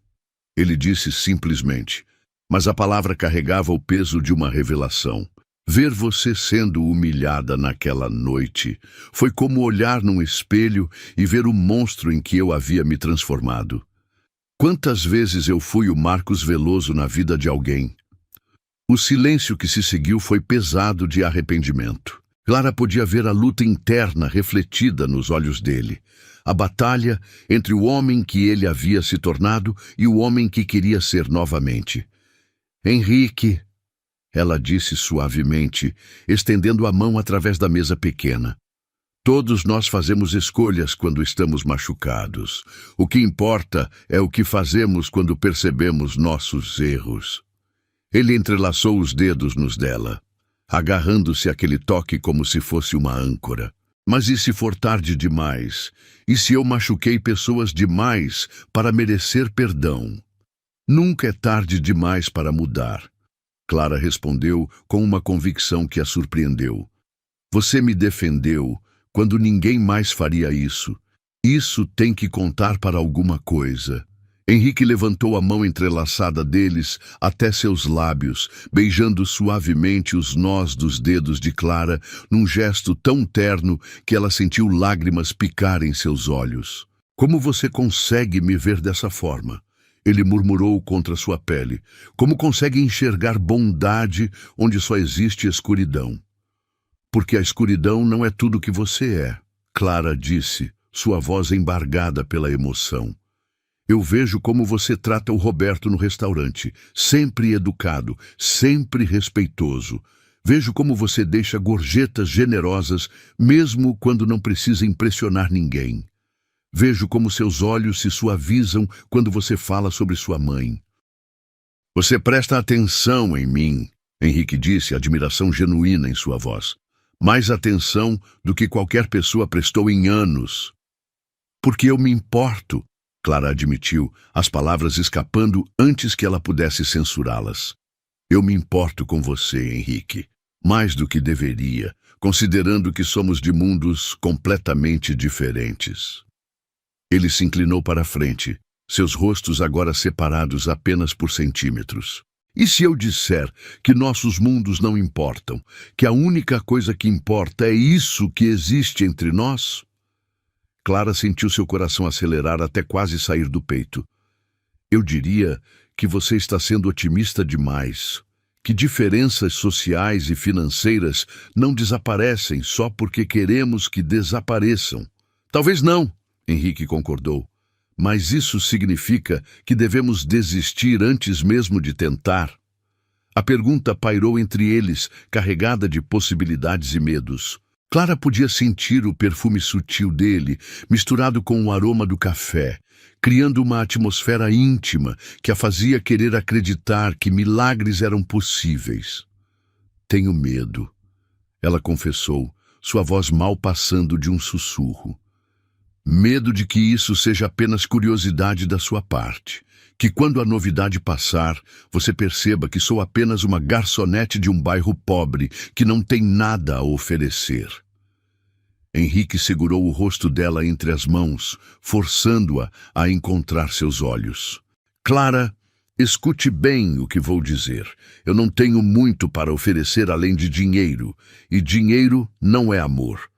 ele disse simplesmente, mas a palavra carregava o peso de uma revelação. Ver você sendo humilhada naquela noite foi como olhar num espelho e ver o monstro em que eu havia me transformado. Quantas vezes eu fui o Marcos Veloso na vida de alguém? O silêncio que se seguiu foi pesado de arrependimento. Clara podia ver a luta interna refletida nos olhos dele. A batalha entre o homem que ele havia se tornado e o homem que queria ser novamente. Henrique, ela disse suavemente, estendendo a mão através da mesa pequena. Todos nós fazemos escolhas quando estamos machucados. O que importa é o que fazemos quando percebemos nossos erros. Ele entrelaçou os dedos nos dela, agarrando-se àquele toque como se fosse uma âncora. Mas e se for tarde demais? E se eu machuquei pessoas demais para merecer perdão? Nunca é tarde demais para mudar. Clara respondeu com uma convicção que a surpreendeu. Você me defendeu quando ninguém mais faria isso. Isso tem que contar para alguma coisa. Henrique levantou a mão entrelaçada deles até seus lábios, beijando suavemente os nós dos dedos de Clara, num gesto tão terno que ela sentiu lágrimas picar em seus olhos. Como você consegue me ver dessa forma? Ele murmurou contra sua pele. Como consegue enxergar bondade onde só existe escuridão? Porque a escuridão não é tudo que você é, Clara disse, sua voz embargada pela emoção. Eu vejo como você trata o Roberto no restaurante, sempre educado, sempre respeitoso. Vejo como você deixa gorjetas generosas, mesmo quando não precisa impressionar ninguém. Vejo como seus olhos se suavizam quando você fala sobre sua mãe. Você presta atenção em mim, Henrique disse, admiração genuína em sua voz. Mais atenção do que qualquer pessoa prestou em anos. Porque eu me importo, Clara admitiu, as palavras escapando antes que ela pudesse censurá-las. Eu me importo com você, Henrique, mais do que deveria, considerando que somos de mundos completamente diferentes. Ele se inclinou para a frente, seus rostos agora separados apenas por centímetros. E se eu disser que nossos mundos não importam, que a única coisa que importa é isso que existe entre nós? Clara sentiu seu coração acelerar até quase sair do peito. Eu diria que você está sendo otimista demais, que diferenças sociais e financeiras não desaparecem só porque queremos que desapareçam. Talvez não, Henrique concordou, mas isso significa que devemos desistir antes mesmo de tentar. A pergunta pairou entre eles, carregada de possibilidades e medos. Clara podia sentir o perfume sutil dele, misturado com o aroma do café, criando uma atmosfera íntima que a fazia querer acreditar que milagres eram possíveis. Tenho medo, ela confessou, sua voz mal passando de um sussurro. Medo de que isso seja apenas curiosidade da sua parte, que quando a novidade passar, você perceba que sou apenas uma garçonete de um bairro pobre que não tem nada a oferecer. Henrique segurou o rosto dela entre as mãos, forçando-a a encontrar seus olhos. Clara, escute bem o que vou dizer. Eu não tenho muito para oferecer além de dinheiro, e dinheiro não é amor.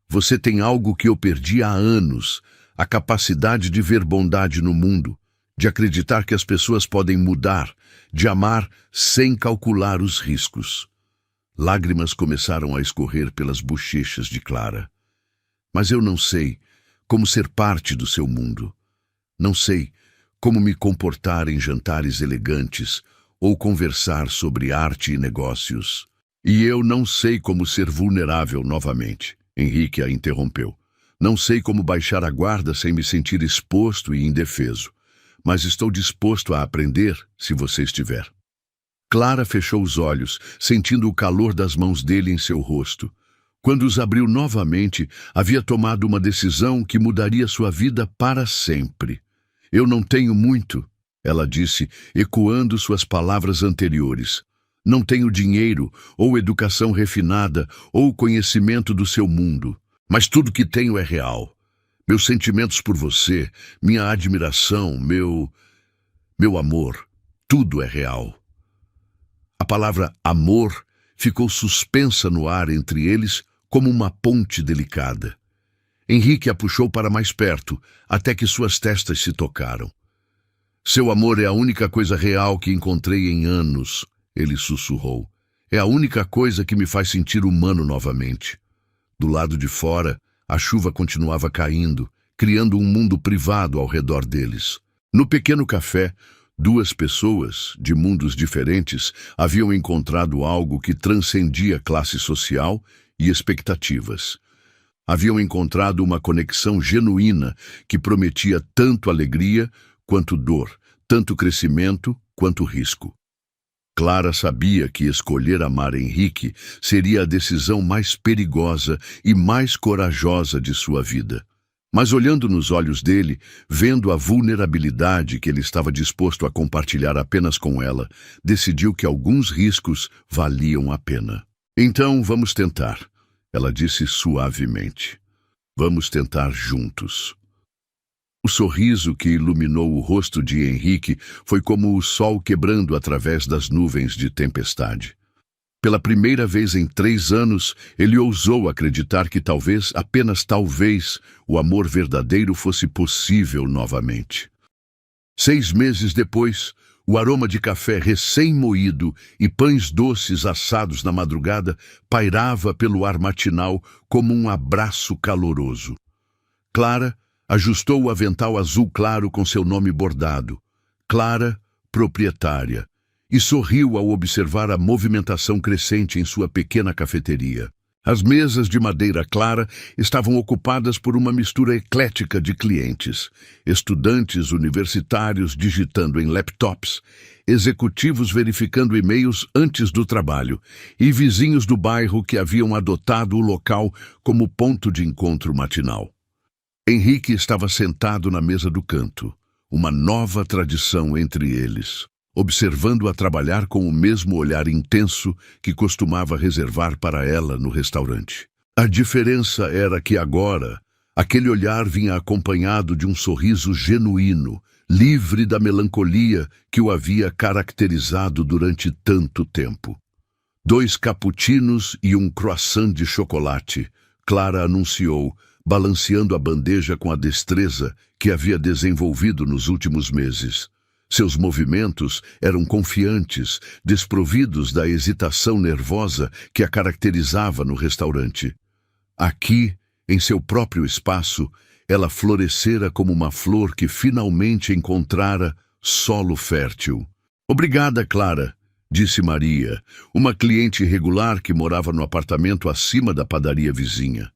Você tem algo que eu perdi há anos, a capacidade de ver bondade no mundo, de acreditar que as pessoas podem mudar, de amar sem calcular os riscos. Lágrimas começaram a escorrer pelas bochechas de Clara. Mas eu não sei como ser parte do seu mundo. Não sei como me comportar em jantares elegantes ou conversar sobre arte e negócios. E eu não sei como ser vulnerável novamente. Henrique a interrompeu. Não sei como baixar a guarda sem me sentir exposto e indefeso. Mas estou disposto a aprender se você estiver. Clara fechou os olhos, sentindo o calor das mãos dele em seu rosto. Quando os abriu novamente, havia tomado uma decisão que mudaria sua vida para sempre. Eu não tenho muito, ela disse, ecoando suas palavras anteriores. Não tenho dinheiro, ou educação refinada, ou conhecimento do seu mundo. Mas tudo que tenho é real. Meus sentimentos por você, minha admiração, meu amor, tudo é real. A palavra amor ficou suspensa no ar entre eles como uma ponte delicada. Henrique a puxou para mais perto, até que suas testas se tocaram. Seu amor é a única coisa real que encontrei em anos, ele sussurrou. É a única coisa que me faz sentir humano novamente. Do lado de fora, a chuva continuava caindo, criando um mundo privado ao redor deles. No pequeno café, duas pessoas, de mundos diferentes, haviam encontrado algo que transcendia classe social e expectativas. Haviam encontrado uma conexão genuína que prometia tanto alegria quanto dor, tanto crescimento quanto risco. Clara sabia que escolher amar Henrique seria a decisão mais perigosa e mais corajosa de sua vida. Mas olhando nos olhos dele, vendo a vulnerabilidade que ele estava disposto a compartilhar apenas com ela, decidiu que alguns riscos valiam a pena. Então, vamos tentar, ela disse suavemente. Vamos tentar juntos. O sorriso que iluminou o rosto de Henrique foi como o sol quebrando através das nuvens de tempestade. Pela primeira vez em 3 anos, ele ousou acreditar que talvez, apenas talvez, o amor verdadeiro fosse possível novamente. 6 meses depois, o aroma de café recém-moído e pães doces assados na madrugada pairava pelo ar matinal como um abraço caloroso. Clara ajustou o avental azul claro com seu nome bordado, Clara, proprietária, e sorriu ao observar a movimentação crescente em sua pequena cafeteria. As mesas de madeira clara estavam ocupadas por uma mistura eclética de clientes, estudantes universitários digitando em laptops, executivos verificando e-mails antes do trabalho e vizinhos do bairro que haviam adotado o local como ponto de encontro matinal. Henrique estava sentado na mesa do canto, uma nova tradição entre eles, observando-a trabalhar com o mesmo olhar intenso que costumava reservar para ela no restaurante. A diferença era que agora, aquele olhar vinha acompanhado de um sorriso genuíno, livre da melancolia que o havia caracterizado durante tanto tempo. 2 cappuccinos e um croissant de chocolate, Clara anunciou, balanceando a bandeja com a destreza que havia desenvolvido nos últimos meses. Seus movimentos eram confiantes, desprovidos da hesitação nervosa que a caracterizava no restaurante. Aqui, em seu próprio espaço, ela florescera como uma flor que finalmente encontrara solo fértil. "Obrigada, Clara", disse Maria, uma cliente regular que morava no apartamento acima da padaria vizinha.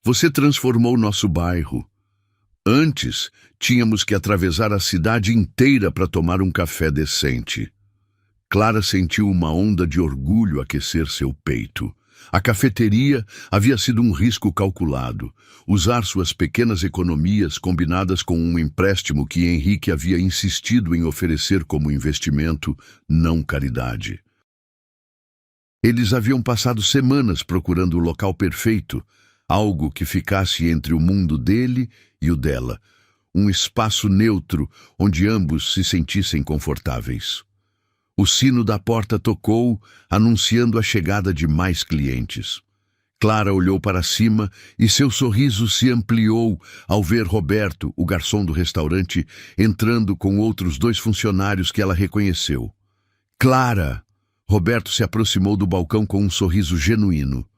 "Você transformou nosso bairro. Antes, tínhamos que atravessar a cidade inteira para tomar um café decente." Clara sentiu uma onda de orgulho aquecer seu peito. A cafeteria havia sido um risco calculado. Usar suas pequenas economias combinadas com um empréstimo que Henrique havia insistido em oferecer como investimento, não caridade. Eles haviam passado semanas procurando o local perfeito, algo que ficasse entre o mundo dele e o dela, um espaço neutro onde ambos se sentissem confortáveis. O sino da porta tocou, anunciando a chegada de mais clientes. Clara olhou para cima e seu sorriso se ampliou ao ver Roberto, o garçom do restaurante, entrando com outros 2 funcionários que ela reconheceu. "Clara!" Roberto se aproximou do balcão com um sorriso genuíno.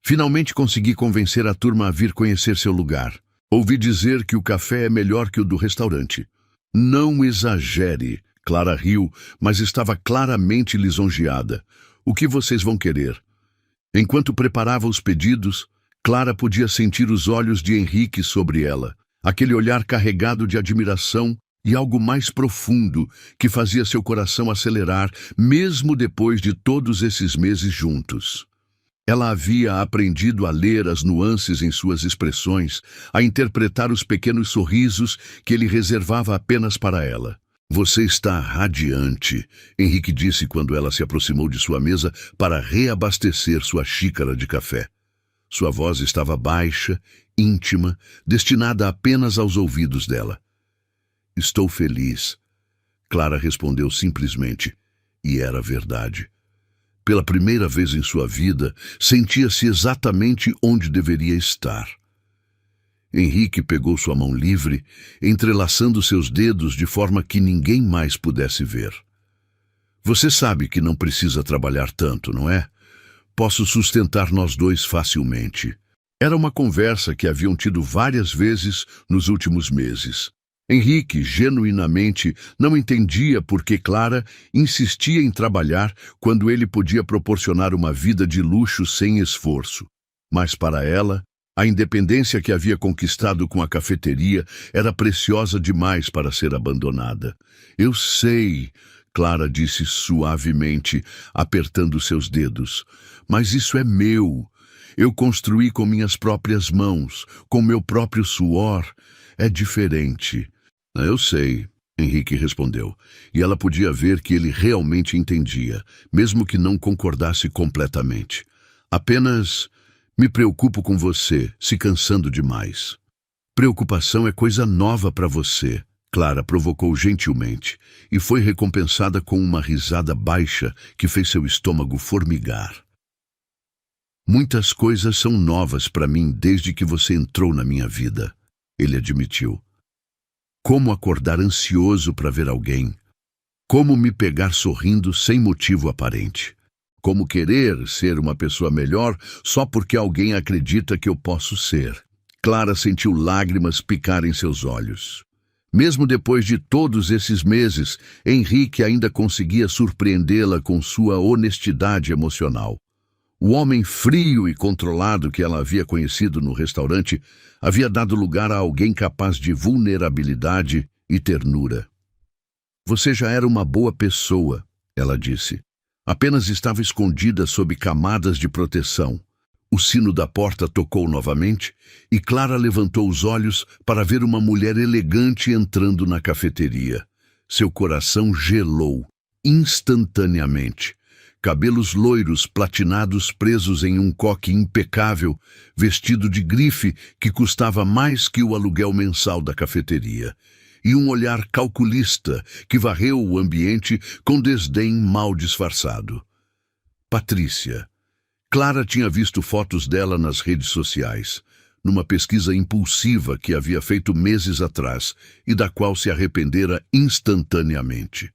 "Finalmente consegui convencer a turma a vir conhecer seu lugar. Ouvi dizer que o café é melhor que o do restaurante." "Não exagere." Clara riu, mas estava claramente lisonjeada. "O que vocês vão querer?" Enquanto preparava os pedidos, Clara podia sentir os olhos de Henrique sobre ela, aquele olhar carregado de admiração e algo mais profundo que fazia seu coração acelerar, mesmo depois de todos esses meses juntos. Ela havia aprendido a ler as nuances em suas expressões, a interpretar os pequenos sorrisos que ele reservava apenas para ela. "Você está radiante", Henrique disse quando ela se aproximou de sua mesa para reabastecer sua xícara de café. Sua voz estava baixa, íntima, destinada apenas aos ouvidos dela. "Estou feliz", Clara respondeu simplesmente, e era verdade. Pela primeira vez em sua vida, sentia-se exatamente onde deveria estar. Henrique pegou sua mão livre, entrelaçando seus dedos de forma que ninguém mais pudesse ver. Você sabe que não precisa trabalhar tanto, não é? Posso sustentar nós dois facilmente. Era uma conversa que haviam tido várias vezes nos últimos meses. Henrique, genuinamente, não entendia por que Clara insistia em trabalhar quando ele podia proporcionar uma vida de luxo sem esforço. Mas para ela, a independência que havia conquistado com a cafeteria era preciosa demais para ser abandonada. Eu sei, Clara disse suavemente, apertando seus dedos, mas isso é meu. Eu construí com minhas próprias mãos, com meu próprio suor. É diferente. Eu sei, Henrique respondeu, e ela podia ver que ele realmente entendia, mesmo que não concordasse completamente. Apenas me preocupo com você, se cansando demais. Preocupação é coisa nova para você, Clara provocou gentilmente, e foi recompensada com uma risada baixa que fez seu estômago formigar. Muitas coisas são novas para mim desde que você entrou na minha vida, ele admitiu. Como acordar ansioso para ver alguém. Como me pegar sorrindo sem motivo aparente. Como querer ser uma pessoa melhor só porque alguém acredita que eu posso ser. Clara sentiu lágrimas picar em seus olhos. Mesmo depois de todos esses meses, Henrique ainda conseguia surpreendê-la com sua honestidade emocional. O homem frio e controlado que ela havia conhecido no restaurante havia dado lugar a alguém capaz de vulnerabilidade e ternura. Você já era uma boa pessoa, ela disse. Apenas estava escondida sob camadas de proteção. O sino da porta tocou novamente e Clara levantou os olhos para ver uma mulher elegante entrando na cafeteria. Seu coração gelou instantaneamente. Cabelos loiros platinados presos em um coque impecável, vestido de grife que custava mais que o aluguel mensal da cafeteria, e um olhar calculista que varreu o ambiente com desdém mal disfarçado. Patrícia. Clara tinha visto fotos dela nas redes sociais, numa pesquisa impulsiva que havia feito meses atrás e da qual se arrependera instantaneamente.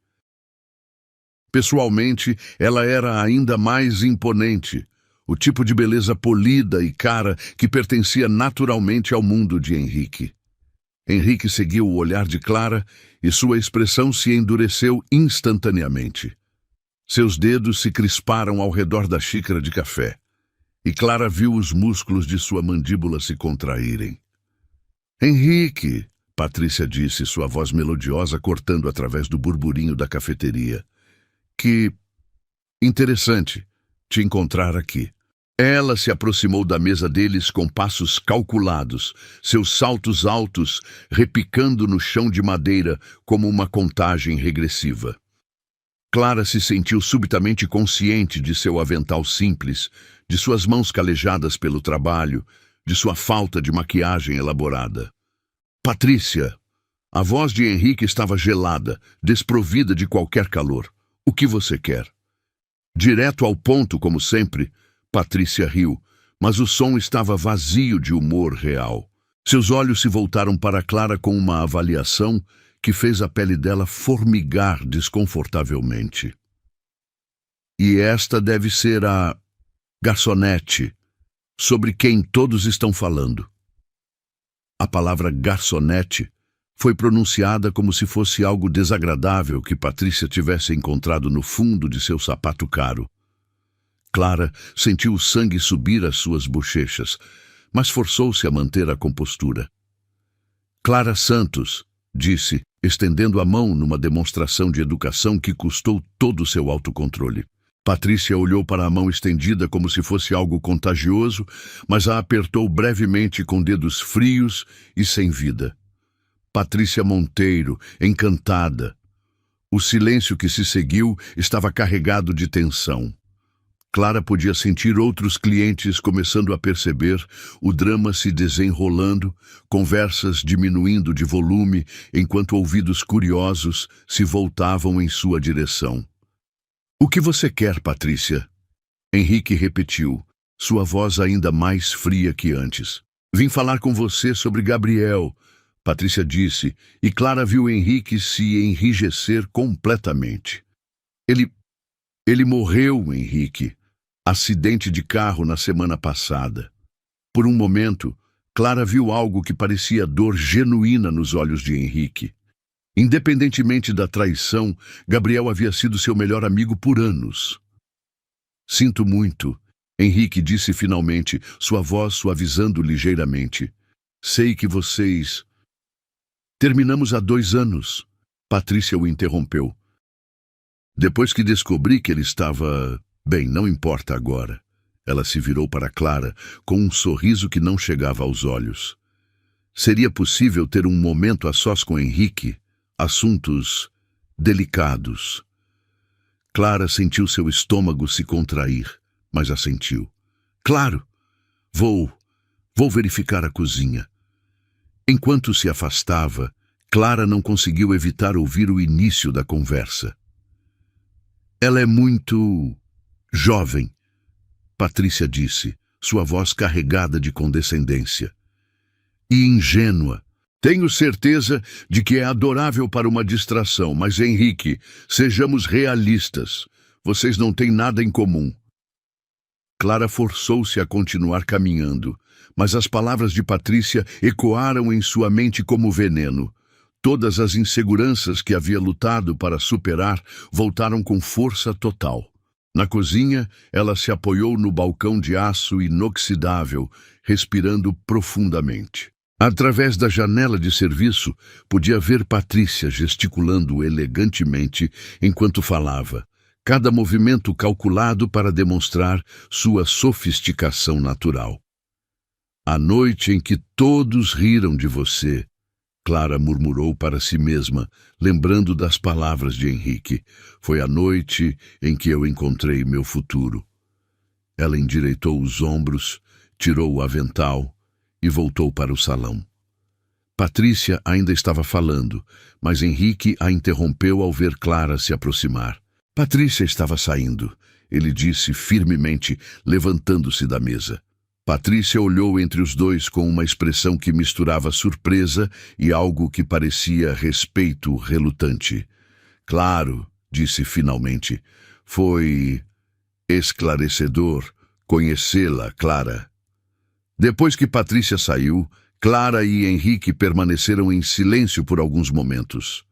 Pessoalmente, ela era ainda mais imponente, o tipo de beleza polida e cara que pertencia naturalmente ao mundo de Henrique. Henrique seguiu o olhar de Clara e sua expressão se endureceu instantaneamente. Seus dedos se crisparam ao redor da xícara de café, e Clara viu os músculos de sua mandíbula se contraírem. Henrique, Patrícia disse, sua voz melodiosa cortando através do burburinho da cafeteria. Que interessante te encontrar aqui. Ela se aproximou da mesa deles com passos calculados, seus saltos altos repicando no chão de madeira como uma contagem regressiva. Clara se sentiu subitamente consciente de seu avental simples, de suas mãos calejadas pelo trabalho, de sua falta de maquiagem elaborada. Patrícia! A voz de Henrique estava gelada, desprovida de qualquer calor. O que você quer? Direto ao ponto, como sempre, Patrícia riu, mas o som estava vazio de humor real. Seus olhos se voltaram para Clara com uma avaliação que fez a pele dela formigar desconfortavelmente. E esta deve ser a garçonete, sobre quem todos estão falando. A palavra garçonete foi pronunciada como se fosse algo desagradável que Patrícia tivesse encontrado no fundo de seu sapato caro. Clara sentiu o sangue subir às suas bochechas, mas forçou-se a manter a compostura. Clara Santos, disse, estendendo a mão numa demonstração de educação que custou todo o seu autocontrole. Patrícia olhou para a mão estendida como se fosse algo contagioso, mas a apertou brevemente com dedos frios e sem vida. Patrícia Monteiro, encantada. O silêncio que se seguiu estava carregado de tensão. Clara podia sentir outros clientes começando a perceber o drama se desenrolando, conversas diminuindo de volume, enquanto ouvidos curiosos se voltavam em sua direção. O que você quer, Patrícia? Henrique repetiu, sua voz ainda mais fria que antes. Vim falar com você sobre Gabriel, Patrícia disse, e Clara viu Henrique se enrijecer completamente. Ele morreu, Henrique. Acidente de carro na semana passada. Por um momento, Clara viu algo que parecia dor genuína nos olhos de Henrique. Independentemente da traição, Gabriel havia sido seu melhor amigo por anos. Sinto muito, Henrique disse finalmente, sua voz suavizando ligeiramente. Sei que vocês... Terminamos há 2 anos, Patrícia o interrompeu. Depois que descobri que ele estava... Bem, não importa agora. Ela se virou para Clara, com um sorriso que não chegava aos olhos. Seria possível ter um momento a sós com Henrique? Assuntos delicados. Clara sentiu seu estômago se contrair, mas assentiu. Claro, vou verificar a cozinha. Enquanto se afastava, Clara não conseguiu evitar ouvir o início da conversa. Ela é muito... jovem, Patrícia disse, sua voz carregada de condescendência. E ingênua. Tenho certeza de que é adorável para uma distração, mas, Henrique, sejamos realistas. Vocês não têm nada em comum. Clara forçou-se a continuar caminhando, mas as palavras de Patrícia ecoaram em sua mente como veneno. Todas as inseguranças que havia lutado para superar voltaram com força total. Na cozinha, ela se apoiou no balcão de aço inoxidável, respirando profundamente. Através da janela de serviço, podia ver Patrícia gesticulando elegantemente enquanto falava, cada movimento calculado para demonstrar sua sofisticação natural. A noite em que todos riram de você, Clara murmurou para si mesma, lembrando das palavras de Henrique. Foi a noite em que eu encontrei meu futuro. Ela endireitou os ombros, tirou o avental e voltou para o salão. Patrícia ainda estava falando, mas Henrique a interrompeu ao ver Clara se aproximar. Patrícia estava saindo, ele disse firmemente, levantando-se da mesa. Patrícia olhou entre os dois com uma expressão que misturava surpresa e algo que parecia respeito relutante. Claro, disse finalmente, foi esclarecedor conhecê-la, Clara. Depois que Patrícia saiu, Clara e Henrique permaneceram em silêncio por alguns momentos.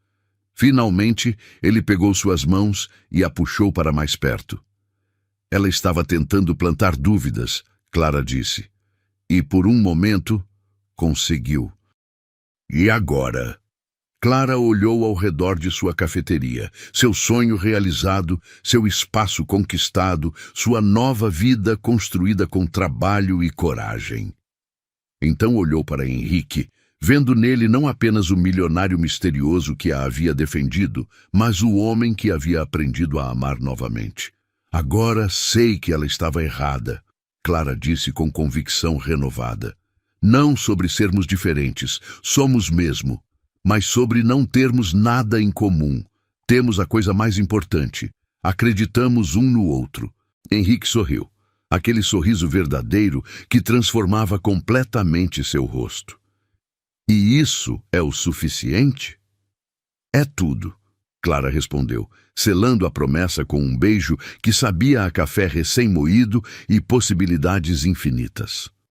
Finalmente, ele pegou suas mãos e a puxou para mais perto. Ela estava tentando plantar dúvidas, Clara disse. E por um momento, conseguiu. E agora? Clara olhou ao redor de sua cafeteria, seu sonho realizado, seu espaço conquistado, sua nova vida construída com trabalho e coragem. Então olhou para Henrique, vendo nele não apenas o milionário misterioso que a havia defendido, mas o homem que havia aprendido a amar novamente. Agora sei que ela estava errada, Clara disse com convicção renovada. Não sobre sermos diferentes, somos mesmo, mas sobre não termos nada em comum. Temos a coisa mais importante, acreditamos um no outro. Henrique sorriu, aquele sorriso verdadeiro que transformava completamente seu rosto. E isso é o suficiente? É tudo, Clara respondeu, selando a promessa com um beijo que sabia a café recém-moído e possibilidades infinitas.